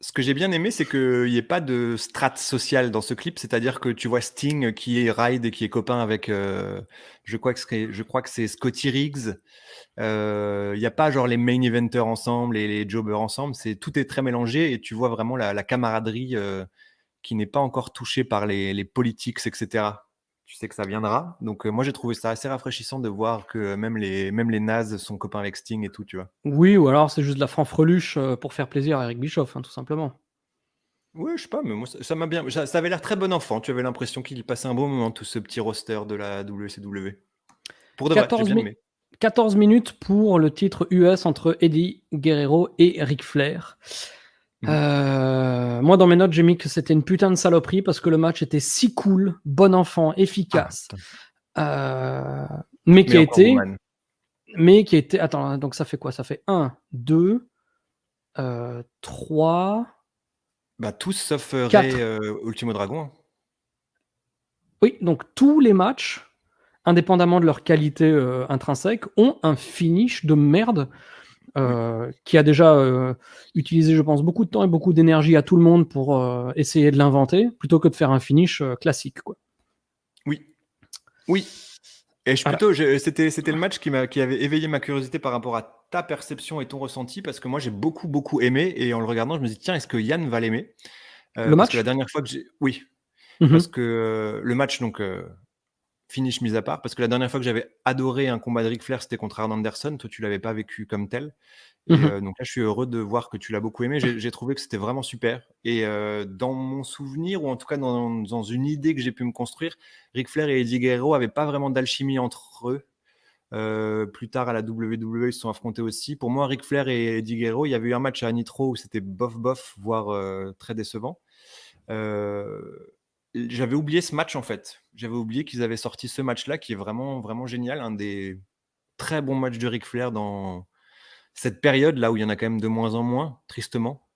Ce que j'ai bien aimé, c'est qu'il y ait pas de strate sociale dans ce clip. C'est-à-dire que tu vois Sting qui est ride et qui est copain avec, je crois que c'est Scotty Riggs. Il y a pas genre les main eventers ensemble et les jobbers ensemble. Tout est très mélangé et tu vois vraiment la camaraderie, qui n'est pas encore touchée par les politics et cetera. Tu sais que ça viendra. Donc, moi j'ai trouvé ça assez rafraîchissant de voir que même les nazes sont copains avec Sting et tout, tu vois? Oui, ou alors c'est juste de la fanfreluche pour faire plaisir à Eric Bischoff, hein, tout simplement. Ouais, je sais pas, mais moi ça m'a bien ça avait l'air très bon enfant. Tu avais l'impression qu'il passait un bon moment, tout ce petit roster de la WCW. Pour de vrai, j'ai 14, bien mi- aimé. 14 minutes pour le titre US entre Eddie Guerrero et Ric Flair. Mmh. Moi, dans mes notes, j'ai mis que c'était une putain de saloperie parce que le match était si cool, bon enfant, Ah efficace, putain, euh, mais qui mais a encore été, woman. Attends, hein, donc ça fait quoi? Ça fait un, 2, 3, Bah, tous sauf, Rey, 4. Ultimo Dragon, hein. Oui, donc tous les matchs, indépendamment de leur qualité intrinsèque, ont un finish de merde Oui, qui a déjà utilisé, je pense, beaucoup de temps et beaucoup d'énergie à tout le monde pour essayer de l'inventer, plutôt que de faire un finish classique, quoi. oui, oui et Voilà. c'était le match qui avait éveillé ma curiosité par rapport à ta perception et ton ressenti parce que moi j'ai beaucoup, beaucoup aimé et en le regardant, je me dis: «Tiens, est-ce que Yann va l'aimer?» Le Parce que la match. dernière fois que j'ai oui, parce Mhm. que, le match donc, finish mis à part, parce que la dernière fois que j'avais adoré un combat de Ric Flair, c'était contre Arn Anderson. Toi, tu l'avais pas vécu comme tel et Mhm. donc là, je suis heureux de voir que tu l'as beaucoup aimé. J'ai trouvé que c'était vraiment super et dans mon souvenir ou en tout cas dans une idée que j'ai pu me construire, Ric Flair et Eddie Guerrero avaient pas vraiment d'alchimie entre eux. Plus tard à la WWE, ils se sont affrontés aussi. Pour moi, Ric Flair et Eddie Guerrero, il y avait eu un match à Nitro où c'était bof bof, voire, très décevant. Heu, J'avais oublié ce match en fait. J'avais oublié qu'ils avaient sorti ce match-là qui est vraiment, vraiment génial. Un des très bons matchs de Ric Flair dans cette période là où il y en a quand même de moins en moins, tristement.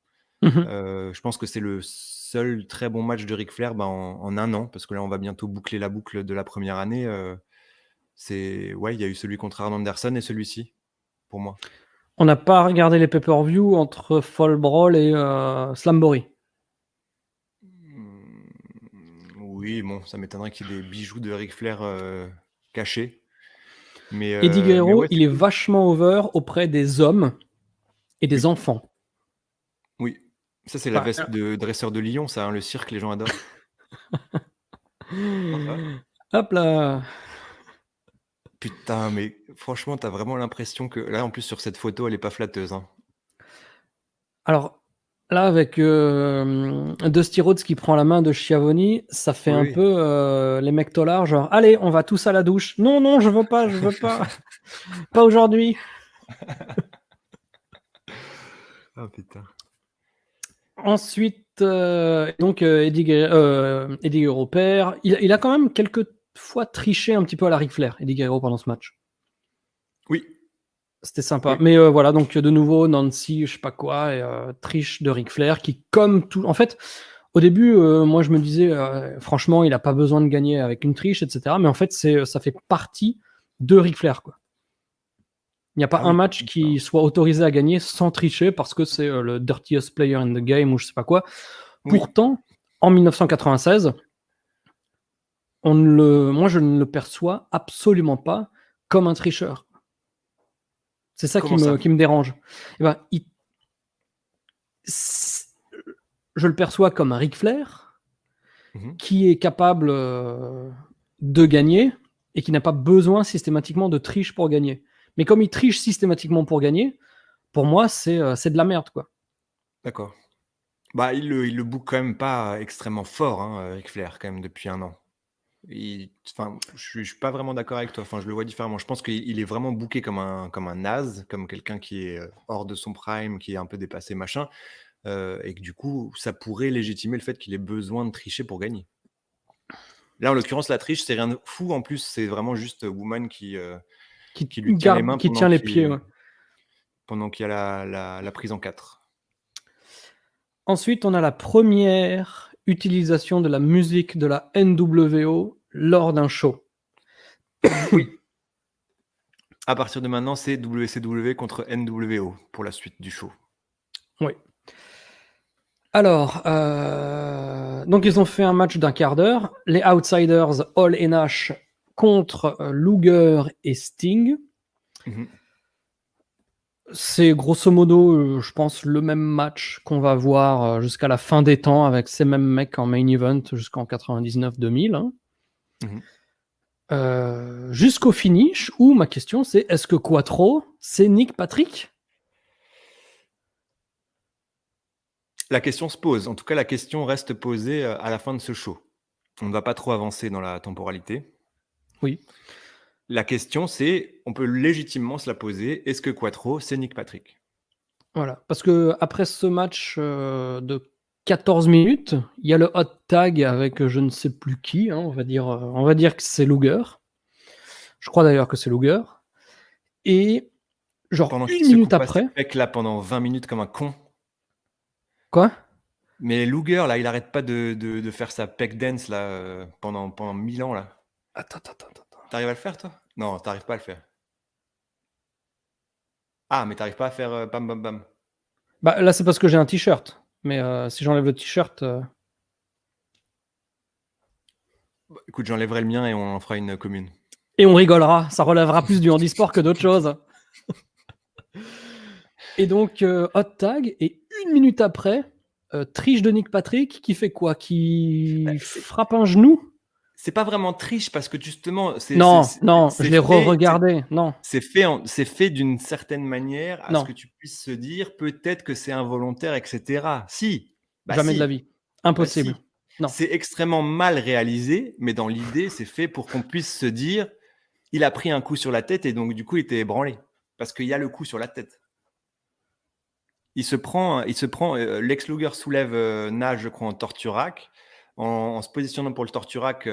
Mhm. Je pense que c'est le seul très bon match de Ric Flair, bah, en 1 an, parce que là on va bientôt boucler la boucle de la première année, ouais, il y a eu celui contre Arn Anderson et celui-ci, pour moi. On n'a pas regardé les pay-per-view entre Fall Brawl et Slamboree. Oui, bon, ça m'étonnerait qu'il y ait des bijoux de Ric Flair, cachés. Eddie mais Guerrero, ouais, il c'est est cool. vachement over auprès des hommes et des Oui, enfants. oui. Ça, c'est la Enfin, veste de dresseur de lion, ça, hein, le cirque, les gens adorent. Non, ça va? hop là. Putain, mais franchement, t'as vraiment l'impression que là, en plus, sur cette photo, elle est pas flatteuse, hein. Alors là, avec Dusty Rhodes qui prend la main de Schiavone, ça fait Oui, un oui. peu les mecs taulards, genre allez, on va tous à la douche. Non, non, je veux pas, je veux pas, pas aujourd'hui. Ah putain. Ensuite, donc Eddie Guerrero perd. Il a quand même quelques fois triché un petit peu à la Ric Flair, Eddie Guerrero pendant ce match. Oui, C'était sympa. oui, Mais voilà, donc de nouveau, Nancy, je sais pas quoi, et triche de Ric Flair qui, comme tout. En fait, au début, moi je me disais, franchement, il a pas besoin de gagner avec une triche, etc. Mais en fait, ça fait partie de Ric Flair, quoi. Il n'y a pas ah un oui, match qui soit autorisé à gagner sans tricher parce que c'est le dirtiest player in the game ou je sais pas quoi. oui, Pourtant, en 1996, moi je ne le perçois absolument pas comme un tricheur. C'est ça comment ça? qui me dérange. Eh ben, je le perçois comme un Ric Flair Mmh. qui est capable de gagner et qui n'a pas besoin systématiquement de triche pour gagner. Mais comme il triche systématiquement pour gagner, pour moi, c'est de la merde, quoi. D'accord. Bah, il le book quand même pas extrêmement fort, hein, Ric Flair, quand même, depuis un an. Enfin, je suis pas vraiment d'accord avec toi. Enfin, je le vois différemment. Je pense qu'il est vraiment booké comme un naze, comme quelqu'un qui est, hors de son prime, qui est un peu dépassé, machin, et que du coup, ça pourrait légitimer le fait qu'il ait besoin de tricher pour gagner. Là, en l'occurrence, la triche, c'est rien de fou. En plus, c'est vraiment juste Woman qui lui tient les mains Qui tient les pieds. Ouais. pendant qu'il y a la prise en 4. Ensuite, on a la première utilisation de la musique de la NWO lors d'un show. Oui. À partir de maintenant, c'est WCW contre NWO pour la suite du show. Oui. Alors, donc ils ont fait un match d'un quart d'heure. Les Outsiders, Hall et Nash contre Luger et Sting. Mmh. C'est grosso modo, je pense, le même match qu'on va voir jusqu'à la fin des temps avec ces mêmes mecs en main event jusqu'en 99-2000. Hein. Mmh. Jusqu'au finish où ma question c'est est-ce que Quattro c'est Nick Patrick? La question se pose. En tout cas, la question reste posée, à la fin de ce show. On ne va pas trop avancer dans la temporalité. Oui, La question, c'est, on peut légitimement se la poser, est-ce que Quattro, c'est Nick Patrick? voilà. Parce que après ce match de 14 minutes, il y a le hot tag avec je ne sais plus qui. Hein, on va dire que c'est Luger. Je crois d'ailleurs que c'est Luger. Et genre Pendant qu'il une se minute coupe pas ses après, pecs là pendant 20 minutes comme un con. quoi? Mais Luger là, il arrête pas de faire sa pec dance là, pendant 1000 ans là. Attends. Tu arrives à le faire toi? Non, tu arrives pas à le faire. Ah, mais tu arrives pas à faire, bam bam bam? Bah là c'est parce que j'ai un t-shirt. Mais si j'enlève le t-shirt, Bah, écoute, j'enlèverai le mien et on en fera une commune. et on rigolera, ça relèvera plus du handisport que d'autres choses. Et donc, hot tag, et une minute après, triche de Nick Patrick, qui fait quoi? Bah, Qui c'est frappe un genou? c'est pas vraiment triche parce que justement, Non, non, je c'est l'ai fait re-regardé. Non, c'est fait d'une certaine manière à ce non, que tu puisses se dire: «Peut-être que c'est involontaire» et cetera. Si, bah jamais de la si, vie. bah Impossible. si. Non, C'est extrêmement mal réalisé, mais dans l'idée, c'est fait pour qu'on puisse se dire: «Il a pris un coup sur la tête et donc du coup, il était ébranlé». Parce qu'il y a le coup sur la tête. Lex Luger soulève, Nash, je crois, en torture rack. En se positionnant pour le torture rack,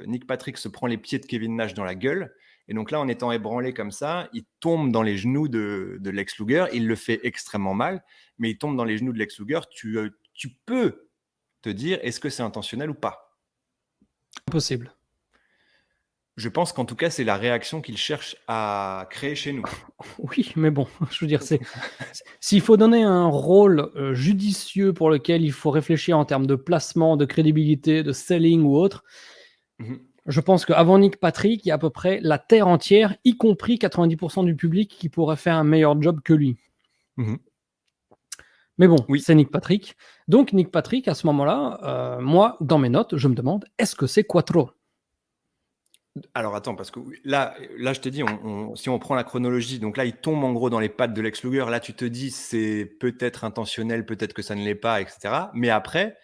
Nick Patrick se prend les pieds de Kevin Nash dans la gueule et donc là, en étant ébranlé comme ça, il tombe dans les genoux de Lex Luger. Il le fait extrêmement mal, mais il tombe dans les genoux de Lex Luger. Tu peux te dire: «Est-ce que c'est intentionnel ou pas?» impossible. Je pense qu'en tout cas, c'est la réaction qu'il cherche à créer chez nous. Oui, mais bon, je veux dire, s'il faut donner un rôle judicieux pour lequel il faut réfléchir en termes de placement, de crédibilité, de selling ou autre, Mmh. Je pense qu'avant Nick Patrick, il y a à peu près la terre entière, y compris 90% du public, qui pourrait faire un meilleur job que lui. Mhm. Mais bon, Oui. c'est Nick Patrick. Donc Nick Patrick, à ce moment-là, moi, dans mes notes, je me demande, est-ce que c'est Quattro? Alors attends, parce que là je t'ai dit, si on prend la chronologie, donc là, il tombe en gros dans les pattes de Lex Luger. Là, tu te dis, c'est peut-être intentionnel, peut-être que ça ne l'est pas, etc. Mais après,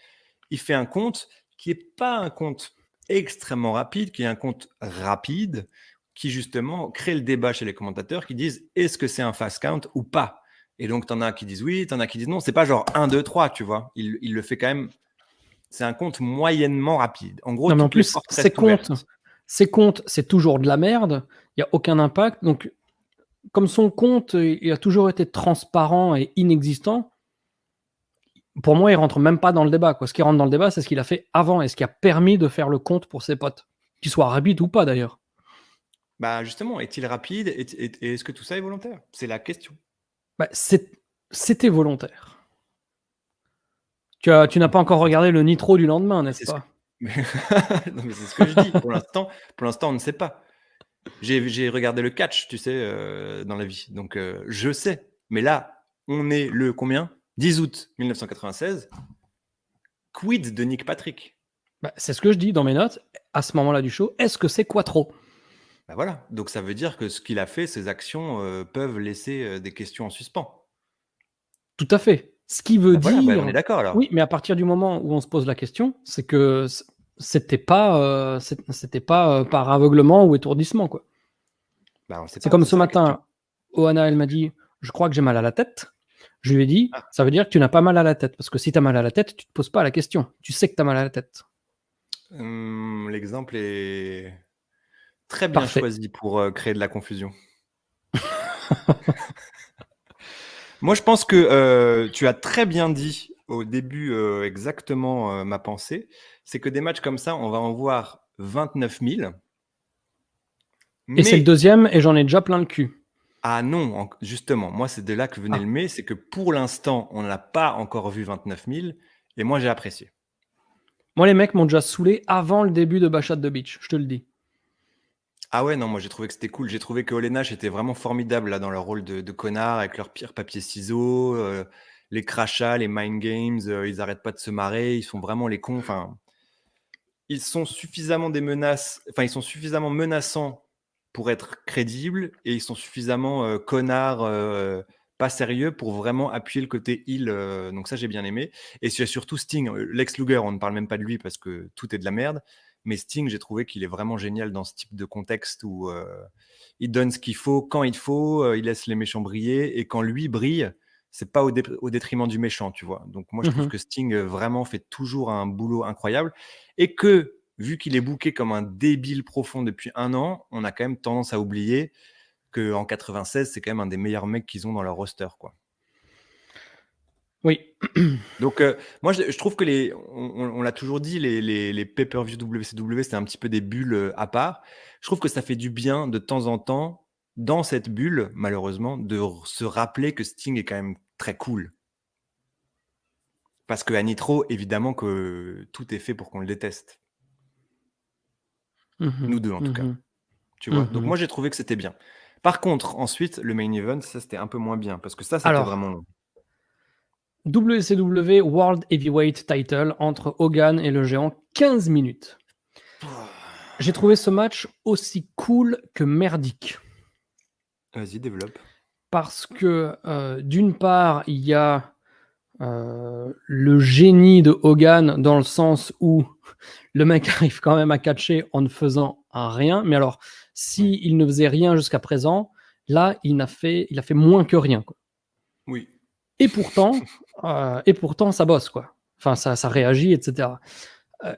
il fait un compte qui est pas un compte extrêmement rapide, qui est un compte rapide, qui justement crée le débat chez les commentateurs qui disent, est-ce que c'est un fast count ou pas? Et donc, t'en as qui disent oui, t'en as qui disent non. C'est pas genre 1, 2, 3, tu vois. Il le fait quand même. C'est un compte moyennement rapide. En gros, Non, mais en toutes les plus, portes restent ouvertes. ces comptes, c'est toujours de la merde. Il n'y a aucun impact. Donc, comme son compte, il a toujours été transparent et inexistant, pour moi, il rentre même pas dans le débat, quoi. Ce qui rentre dans le débat, c'est ce qu'il a fait avant et ce qui a permis de faire le compte pour ses potes. Qu'il soit rapide ou pas, d'ailleurs. Bah justement, est-il rapide et est-ce que tout ça est volontaire? C'est la question. Bah, c'était volontaire. Tu n'as pas encore regardé le Nitro du lendemain, Mais n'est-ce c'est ce que pas? mais non, mais c'est ce que je dis. Pour l'instant, on ne sait pas. J'ai regardé le catch, tu sais, dans la vie, donc je sais. Mais là, on est le combien? 10 août 1996. Quid de Nick Patrick? Bah, c'est ce que je dis dans mes notes. À ce moment-là du show, est-ce que c'est Quattro? Bah voilà, donc ça veut dire que ce qu'il a fait, ses actions, peuvent laisser, des questions en suspens. Tout à fait. Ce qui veut Bah voilà, bah on dire, est d'accord alors. oui, mais à partir du moment où on se pose la question, c'est que c'était pas, c'était pas par aveuglement ou étourdissement, quoi. Bah on ne sait C'est pas, comme c'est ce ça la question. matin, Oana, elle m'a dit, je crois que j'ai mal à la tête. Je lui ai dit, Ah, ça veut dire que tu n'as pas mal à la tête. Parce que si tu as mal à la tête, tu te poses pas la question. Tu sais que tu as mal à la tête. l'exemple est très bien Parfait. choisi pour, créer de la confusion. Moi, je pense que tu as très bien dit au début exactement ma pensée. C'est que des matchs comme ça, on va en voir 29 000. Et c'est le Mais, deuxième, et j'en ai déjà plein le cul. ah non, justement, moi, c'est de là que venait Ah. le mais, c'est que pour l'instant, on n'a pas encore vu 29 000. Et moi, j'ai apprécié. Moi, les mecs m'ont déjà saoulé avant le début de Bash at the Beach, je te le dis. Ah ouais, non, moi, j'ai trouvé que c'était cool. J'ai trouvé que Ole Nash était vraiment formidable là, dans leur rôle de connard, avec leur pire papier-ciseaux, les crachats, les mind games, ils arrêtent pas de se marrer, ils sont vraiment les cons. Enfin, ils sont suffisamment ils sont suffisamment menaçants pour être crédibles et ils sont suffisamment connards, pas sérieux pour vraiment appuyer le côté heel. Donc ça, j'ai bien aimé. Et c'est surtout Sting, Lex Luger, on ne parle même pas de lui parce que tout est de la merde. Mais Sting, j'ai trouvé qu'il est vraiment génial dans ce type de contexte où il donne ce qu'il faut quand il faut, il laisse les méchants briller et quand lui brille, c'est pas au détriment du méchant, tu vois. Donc moi, je trouve Mhm. que Sting vraiment fait toujours un boulot incroyable et que vu qu'il est booké comme un débile profond depuis 1 an, on a quand même tendance à oublier qu'en 96, c'est quand même un des meilleurs mecs qu'ils ont dans leur roster, quoi. Oui. Donc, moi, je trouve que on l'a toujours dit, les pay-per-view WCW, c'est un petit peu des bulles à part. Je trouve que ça fait du bien de temps en temps, dans cette bulle, malheureusement, de se rappeler que Sting est quand même très cool. Parce qu'à Nitro, évidemment que tout est fait pour qu'on le déteste. Mhm. Nous deux, en tout cas. Mhm. Tu vois? Donc Mhm. moi, j'ai trouvé que c'était bien. Par contre, ensuite, le main event, ça, c'était un peu moins bien parce que ça, c'était Alors, vraiment long. WCW World Heavyweight Title entre Hogan et le géant, 15 minutes. J'ai trouvé ce match aussi cool que merdique. Vas-y, développe. Parce que, d'une part, il y a le génie de Hogan dans le sens où le mec arrive quand même à catcher en ne faisant rien. Mais alors, Oui. s'il ne faisait rien jusqu'à présent, là, il a fait moins que rien, quoi. Oui. Et pourtant, ça bosse, quoi. Enfin, ça réagit, etc.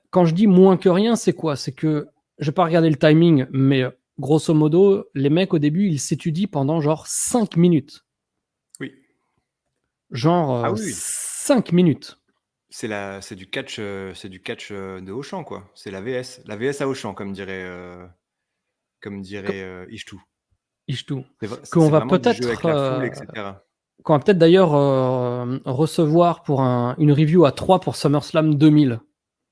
Quand je dis moins que rien, c'est quoi? C'est que, je vais pas regarder le timing, mais grosso modo, les mecs, au début, ils s'étudient pendant genre 5 minutes. Oui. Genre Ah oui, oui. 5 minutes. C'est du catch de Auchan, quoi. C'est la VS. La VS à Auchan, comme dirait Ishtou. Ishtou. Qu'on C'est va vraiment du jeu peut-être avec la foule, etc. qu'on va peut-être d'ailleurs recevoir pour une review à 3 pour SummerSlam 2000.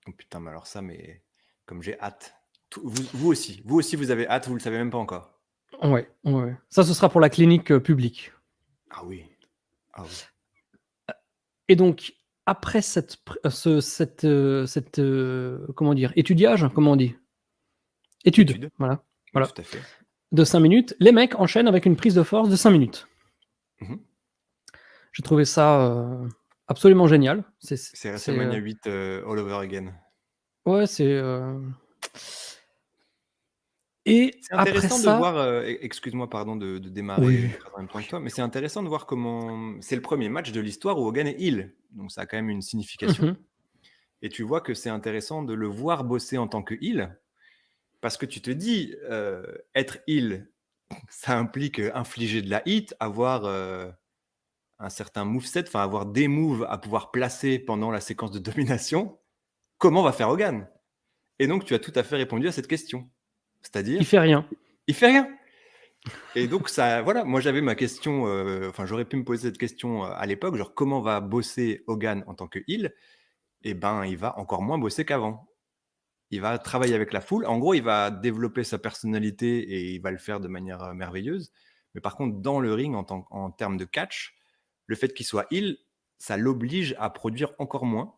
Oh putain, mais alors ça, mais comme j'ai hâte. Vous aussi. Vous aussi, vous avez hâte, vous le savez même pas encore. Ouais. Ça, ce sera pour la clinique publique. Ah oui. Ah oui. Et donc, après comment dire, étudiage, comment on dit? Étude, voilà. Oui, tout à fait. De 5 minutes, les mecs enchaînent avec une prise de force de 5 minutes. Mhm. J'ai trouvé ça absolument génial. C'est WrestleMania 8 all over again. Ouais, Et C'est après intéressant de ça, voir, excuse-moi, pardon de démarrer presque en même temps que toi, mais c'est intéressant de voir comment c'est le premier match de l'histoire où Hogan est heel, donc ça a quand même une signification. Et tu vois que c'est intéressant de le voir bosser en tant que heel, parce que tu te dis, être heel, ça implique infliger de la hit, avoir un certain moveset, enfin avoir des moves à pouvoir placer pendant la séquence de domination. Comment va faire Hogan? Et donc tu as tout à fait répondu à cette question. C'est-à-dire, il fait rien. il fait rien. Et donc ça, voilà, moi j'avais ma question, enfin j'aurais pu me poser cette question à l'époque, genre comment va bosser Hogan en tant que heel? Et ben il va encore moins bosser qu'avant. Il va travailler avec la foule. En gros, il va développer sa personnalité et il va le faire de manière merveilleuse. Mais par contre, dans le ring, en termes de catch, le fait qu'il soit heel, ça l'oblige à produire encore moins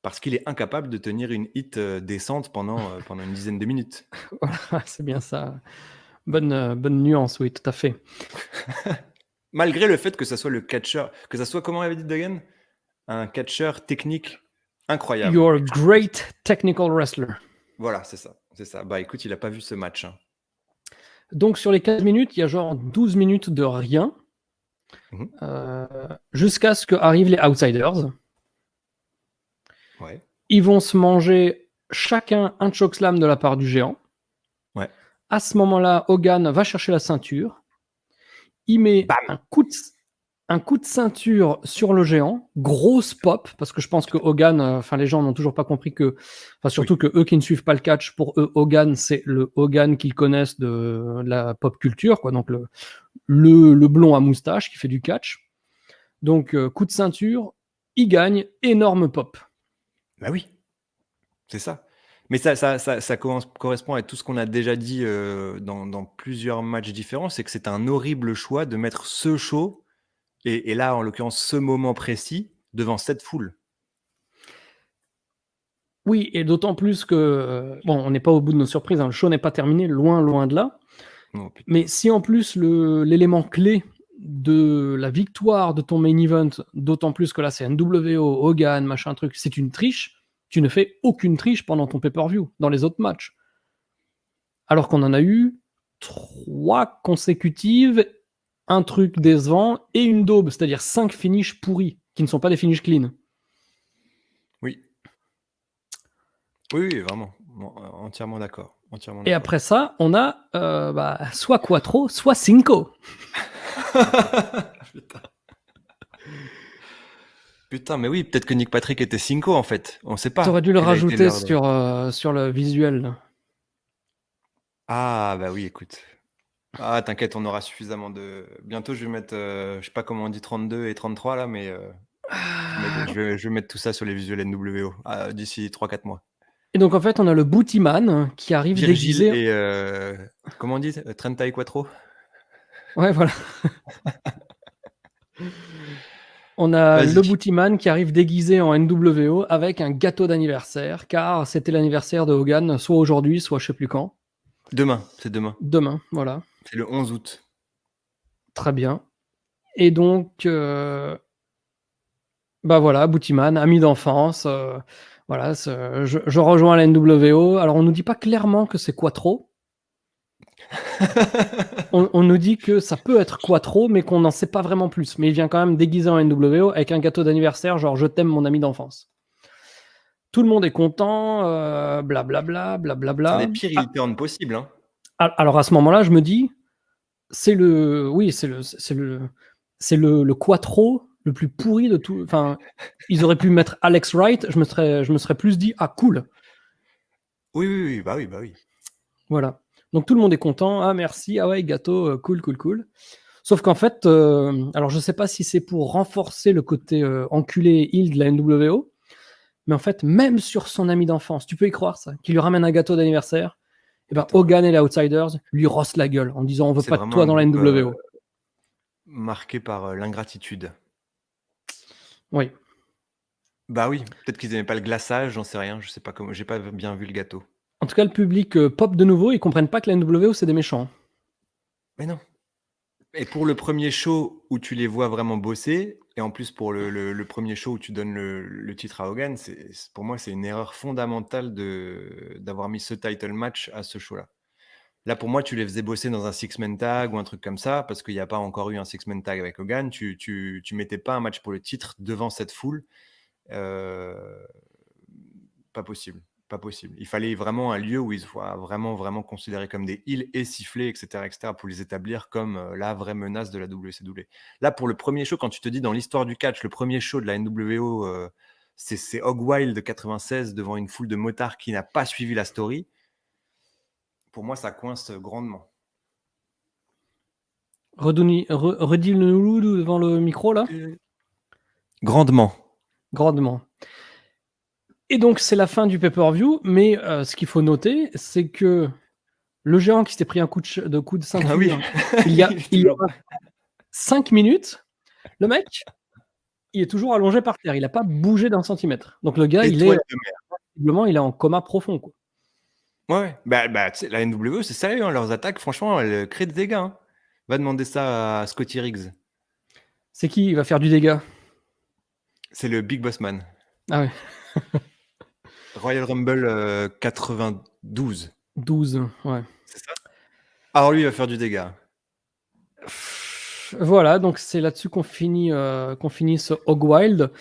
parce qu'il est incapable de tenir une hit décente pendant une dizaine de minutes. Voilà, c'est bien ça. Bonne nuance, oui, tout à fait. Malgré le fait que ça soit le catcheur, que ça soit, comment on avait dit Duggan, un catcheur technique incroyable. You're a great technical wrestler. Voilà, c'est ça. C'est ça. Bah écoute, il n'a pas vu ce match. Hein. Donc sur les 15 minutes, il y a genre 12 minutes de rien, jusqu'à ce qu'arrivent les Outsiders. Ouais. Ils vont se manger chacun un chokeslam de la part du géant. Ouais. À ce moment-là, Hogan va chercher la ceinture. Il met un coup de ceinture sur le géant, grosse pop, parce que je pense que Hogan, les gens n'ont toujours pas compris que, surtout que eux qui ne suivent pas le catch, pour eux, Hogan, c'est le Hogan qu'ils connaissent de la pop culture, quoi. Donc le blond à moustache qui fait du catch. Donc coup de ceinture, il gagne, énorme pop. Bah oui, c'est ça. Mais ça correspond à tout ce qu'on a déjà dit dans plusieurs matchs différents, c'est que c'est un horrible choix de mettre ce show, et là, en l'occurrence, ce moment précis, devant cette foule. Oui, et d'autant plus que, on n'est pas au bout de nos surprises, hein, le show n'est pas terminé, loin de là. Oh, mais si en plus l'élément clé de la victoire de ton main event, d'autant plus que là c'est NWO, Hogan, machin truc, c'est une triche, tu ne fais aucune triche pendant ton pay-per-view, dans les autres matchs. Alors qu'on en a eu 3 consécutives, un truc décevant et une daube, c'est-à-dire 5 finishes pourris, qui ne sont pas des finishes clean. Oui. Oui, vraiment. Entièrement d'accord. Et après ça, on a soit Quattro, soit Cinco. Putain, mais oui, peut-être que Nick Patrick était Cinco en fait. On sait pas. T'aurais dû le rajouter sur le visuel. Ah bah oui, écoute. Ah t'inquiète, on aura suffisamment de... Bientôt je vais mettre, je sais pas comment on dit 32 et 33 là, mais je vais mettre tout ça sur les visuels NWO d'ici 3-4 mois. Et donc en fait, on a le Bootyman qui arrive Virgile déguisé. Et comment on dit, Trenta et Quattro. Ouais, voilà. On a le Bootyman qui arrive déguisé en NWO avec un gâteau d'anniversaire, car c'était l'anniversaire de Hogan, soit aujourd'hui, soit je sais plus quand. Demain, c'est demain. Demain, voilà. C'est le 11 août. Très bien. Et donc, voilà, Bootyman, ami d'enfance. Voilà, je rejoins la NWO. Alors, on nous dit pas clairement que c'est Quattro. on nous dit que ça peut être Quattro, mais qu'on n'en sait pas vraiment plus. Mais il vient quand même déguisé en NWO avec un gâteau d'anniversaire, genre je t'aime mon ami d'enfance. Tout le monde est content, blablabla, blablabla. C'est un des pires heel turns possibles. Hein. Alors à ce moment-là, je me dis, c'est le Quattro le plus pourri de tout. Enfin, ils auraient pu mettre Alex Wright, je me serais plus dit, ah cool. Oui, bah oui. Voilà. Donc tout le monde est content. Ah merci, ah ouais, gâteau, cool. Sauf qu'en fait, alors je sais pas si c'est pour renforcer le côté enculé heel de la NWO, Mais en fait, même sur son ami d'enfance, tu peux y croire ça, qui lui ramène un gâteau d'anniversaire, et ben Hogan et les Outsiders lui rossent la gueule en disant on veut C'est pas de vraiment toi un dans la groupe NWO. marqué par l'ingratitude. Oui. Bah oui, peut-être qu'ils aimaient pas le glaçage, j'en sais rien, je sais pas comment, j'ai pas bien vu le gâteau. En tout cas, le public pop de nouveau, ils comprennent pas que la NWO c'est des méchants. Mais non. Et pour le premier show où tu les vois vraiment bosser, et en plus pour le premier show où tu donnes le titre à Hogan, pour moi, c'est une erreur fondamentale d'avoir mis ce title match à ce show-là. Là, pour moi, tu les faisais bosser dans un six-man tag ou un truc comme ça, parce qu'il n'y a pas encore eu un six-man tag avec Hogan. Tu mettais pas un match pour le titre devant cette foule. Pas possible. Pas possible. Il fallait vraiment un lieu où ils soient vraiment, vraiment considérés comme des heels et sifflés, etc., pour les établir comme la vraie menace de la WCW. Là, pour le premier show, quand tu te dis dans l'histoire du catch, le premier show de la NWO, c'est Hog Wild de 96 devant une foule de motards qui n'a pas suivi la story. Pour moi, ça coince grandement. Redis-le-nous devant le micro là. Grandement. Grandement. Et donc, c'est la fin du pay-per-view, mais ce qu'il faut noter, c'est que le géant qui s'était pris un coup de ceinture, Ah oui. il y a 5 minutes, le mec, il est toujours allongé par terre, il n'a pas bougé d'un centimètre. Donc le gars, visiblement, il est en coma profond, quoi. Ouais, bah tu sais, la NWO, c'est sérieux, hein, leurs attaques, franchement, elles créent des dégâts. Hein. Va demander ça à Scotty Riggs. C'est qui va faire du dégât? C'est le Big Boss Man. Ah ouais. Royal Rumble 92. 12, ouais. C'est ça? Alors lui, il va faire du dégât. Voilà, donc c'est là-dessus qu'on finit ce Hog Wild.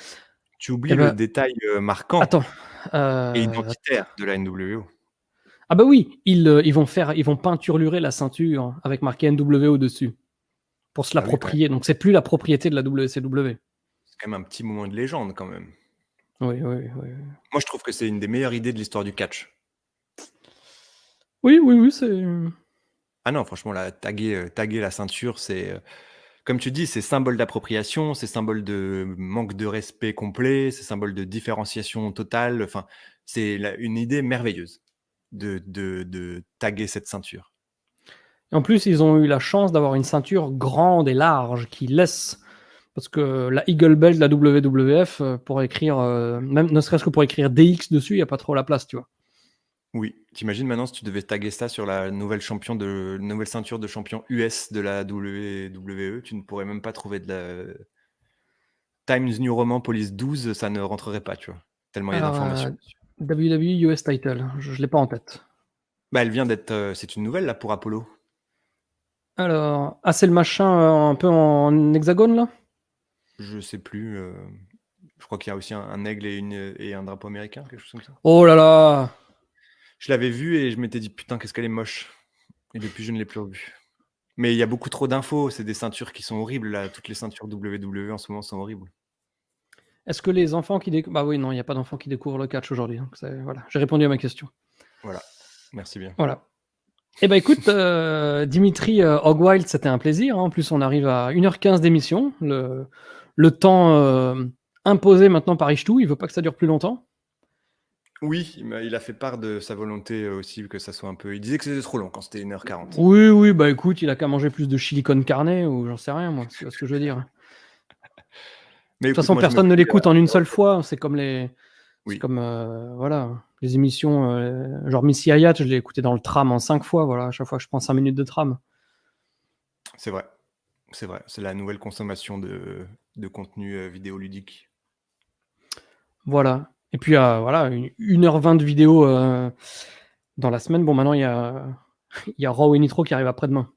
Tu oublies le détail marquant et identitaire de la NWO. Ah bah oui, ils vont peinturlurer la ceinture avec marqué NWO dessus pour se l'approprier. Oui, donc c'est plus la propriété de la WCW. C'est quand même un petit moment de légende quand même. Oui. Moi, je trouve que c'est une des meilleures idées de l'histoire du catch. Oui, c'est... Ah non, franchement, là, taguer la ceinture, c'est... Comme tu dis, c'est symbole d'appropriation, c'est symbole de manque de respect complet, c'est symbole de différenciation totale. Enfin, c'est une idée merveilleuse de taguer cette ceinture. Et en plus, ils ont eu la chance d'avoir une ceinture grande et large qui laisse... Parce que la Eagle Belt de la WWF, pour écrire, même ne serait-ce que pour écrire DX dessus, il n'y a pas trop la place, tu vois. Oui, t'imagines maintenant si tu devais taguer ça sur la nouvelle ceinture de champion US de la WWE, tu ne pourrais même pas trouver de la Times New Roman Police 12, ça ne rentrerait pas, tu vois, tellement il y a d'informations. WWE US Title, je ne l'ai pas en tête. Bah, elle vient d'être, c'est une nouvelle là pour Apollo. Alors, c'est le machin un peu en hexagone là? Je sais plus. Je crois qu'il y a aussi un aigle et un drapeau américain, quelque chose comme ça. Oh là là! Je l'avais vu et je m'étais dit putain, qu'est-ce qu'elle est moche. Et depuis, je ne l'ai plus revue. Mais il y a beaucoup trop d'infos. C'est des ceintures qui sont horribles là. Toutes les ceintures WWE en ce moment sont horribles. Est-ce que les enfants qui découvrent... Bah oui, non, il n'y a pas d'enfants qui découvrent le catch aujourd'hui. Donc voilà, j'ai répondu à ma question. Voilà. Merci bien. Voilà. Eh ben écoute, Dimitri Hog Wild, c'était un plaisir. Hein. En plus, on arrive à 1h15 d'émission. Le temps imposé maintenant par Ishtou, il veut pas que ça dure plus longtemps. Oui, il a fait part de sa volonté aussi que ça soit un peu... Il disait que c'était trop long quand c'était 1h40. Oui, bah écoute, il a qu'à manger plus de chili con carne ou j'en sais rien, moi, tu vois ce que je veux dire. Mais de toute façon, personne ne l'écoute en une seule fois. C'est comme les... Oui. C'est comme voilà, les émissions, genre Missy Hayat, je l'ai écouté dans le tram en 5 fois, voilà, à chaque fois que je prends 5 minutes de tram. C'est vrai. C'est la nouvelle consommation de contenu vidéoludique. Voilà. Et puis, voilà, 1h20 de vidéo dans la semaine. Bon, maintenant, il y a Raw et Nitro qui arrivent après-demain.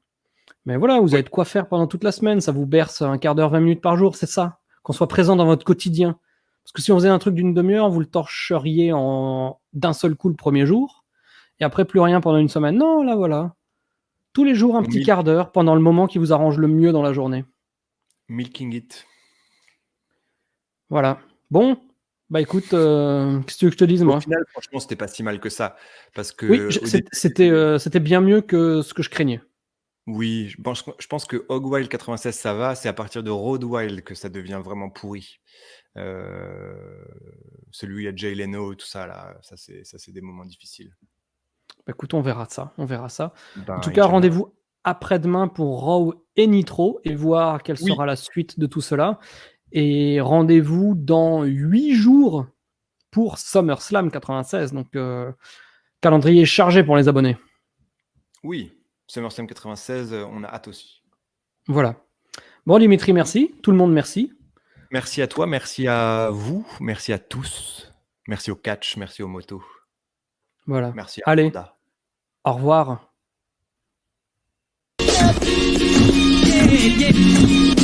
Mais voilà, vous avez de quoi faire pendant toute la semaine. Ça vous berce un quart d'heure, 20 minutes par jour, c'est ça. Qu'on soit présent dans votre quotidien. Parce que si on faisait un truc d'une demi-heure, vous le torcheriez d'un seul coup le premier jour. Et après, plus rien pendant une semaine. Non, là, voilà. Tous les jours, un petit quart d'heure pendant le moment qui vous arrange le mieux dans la journée. Milking it. Voilà. Bon, bah écoute, qu'est-ce que tu veux que je te dise, moi ? Au final, franchement, c'était pas si mal que ça. Parce que oui, c'était bien mieux que ce que je craignais. Oui, je pense que Hog Wild 96 ça va, c'est à partir de Road Wild que ça devient vraiment pourri. Heu, Celui où il y a Jay Leno, tout ça là, ça c'est des moments difficiles. Bah, écoute, on verra ça, on verra ça. En tout Ben, cas, Inch'Allah. rendez-vous après-demain pour Raw et Nitro et voir quelle Oui, sera la suite de tout cela. Et rendez-vous dans 8 jours pour SummerSlam 96. Donc, calendrier chargé pour les abonnés. oui, SummerSlam 96, on a hâte aussi. Voilà. Bon, Dimitri, merci. Tout le monde, merci. Merci à toi, merci à vous, merci à tous. Merci au catch, merci aux motos, Voilà. merci à Allez, Honda. au revoir. Yeah, yeah.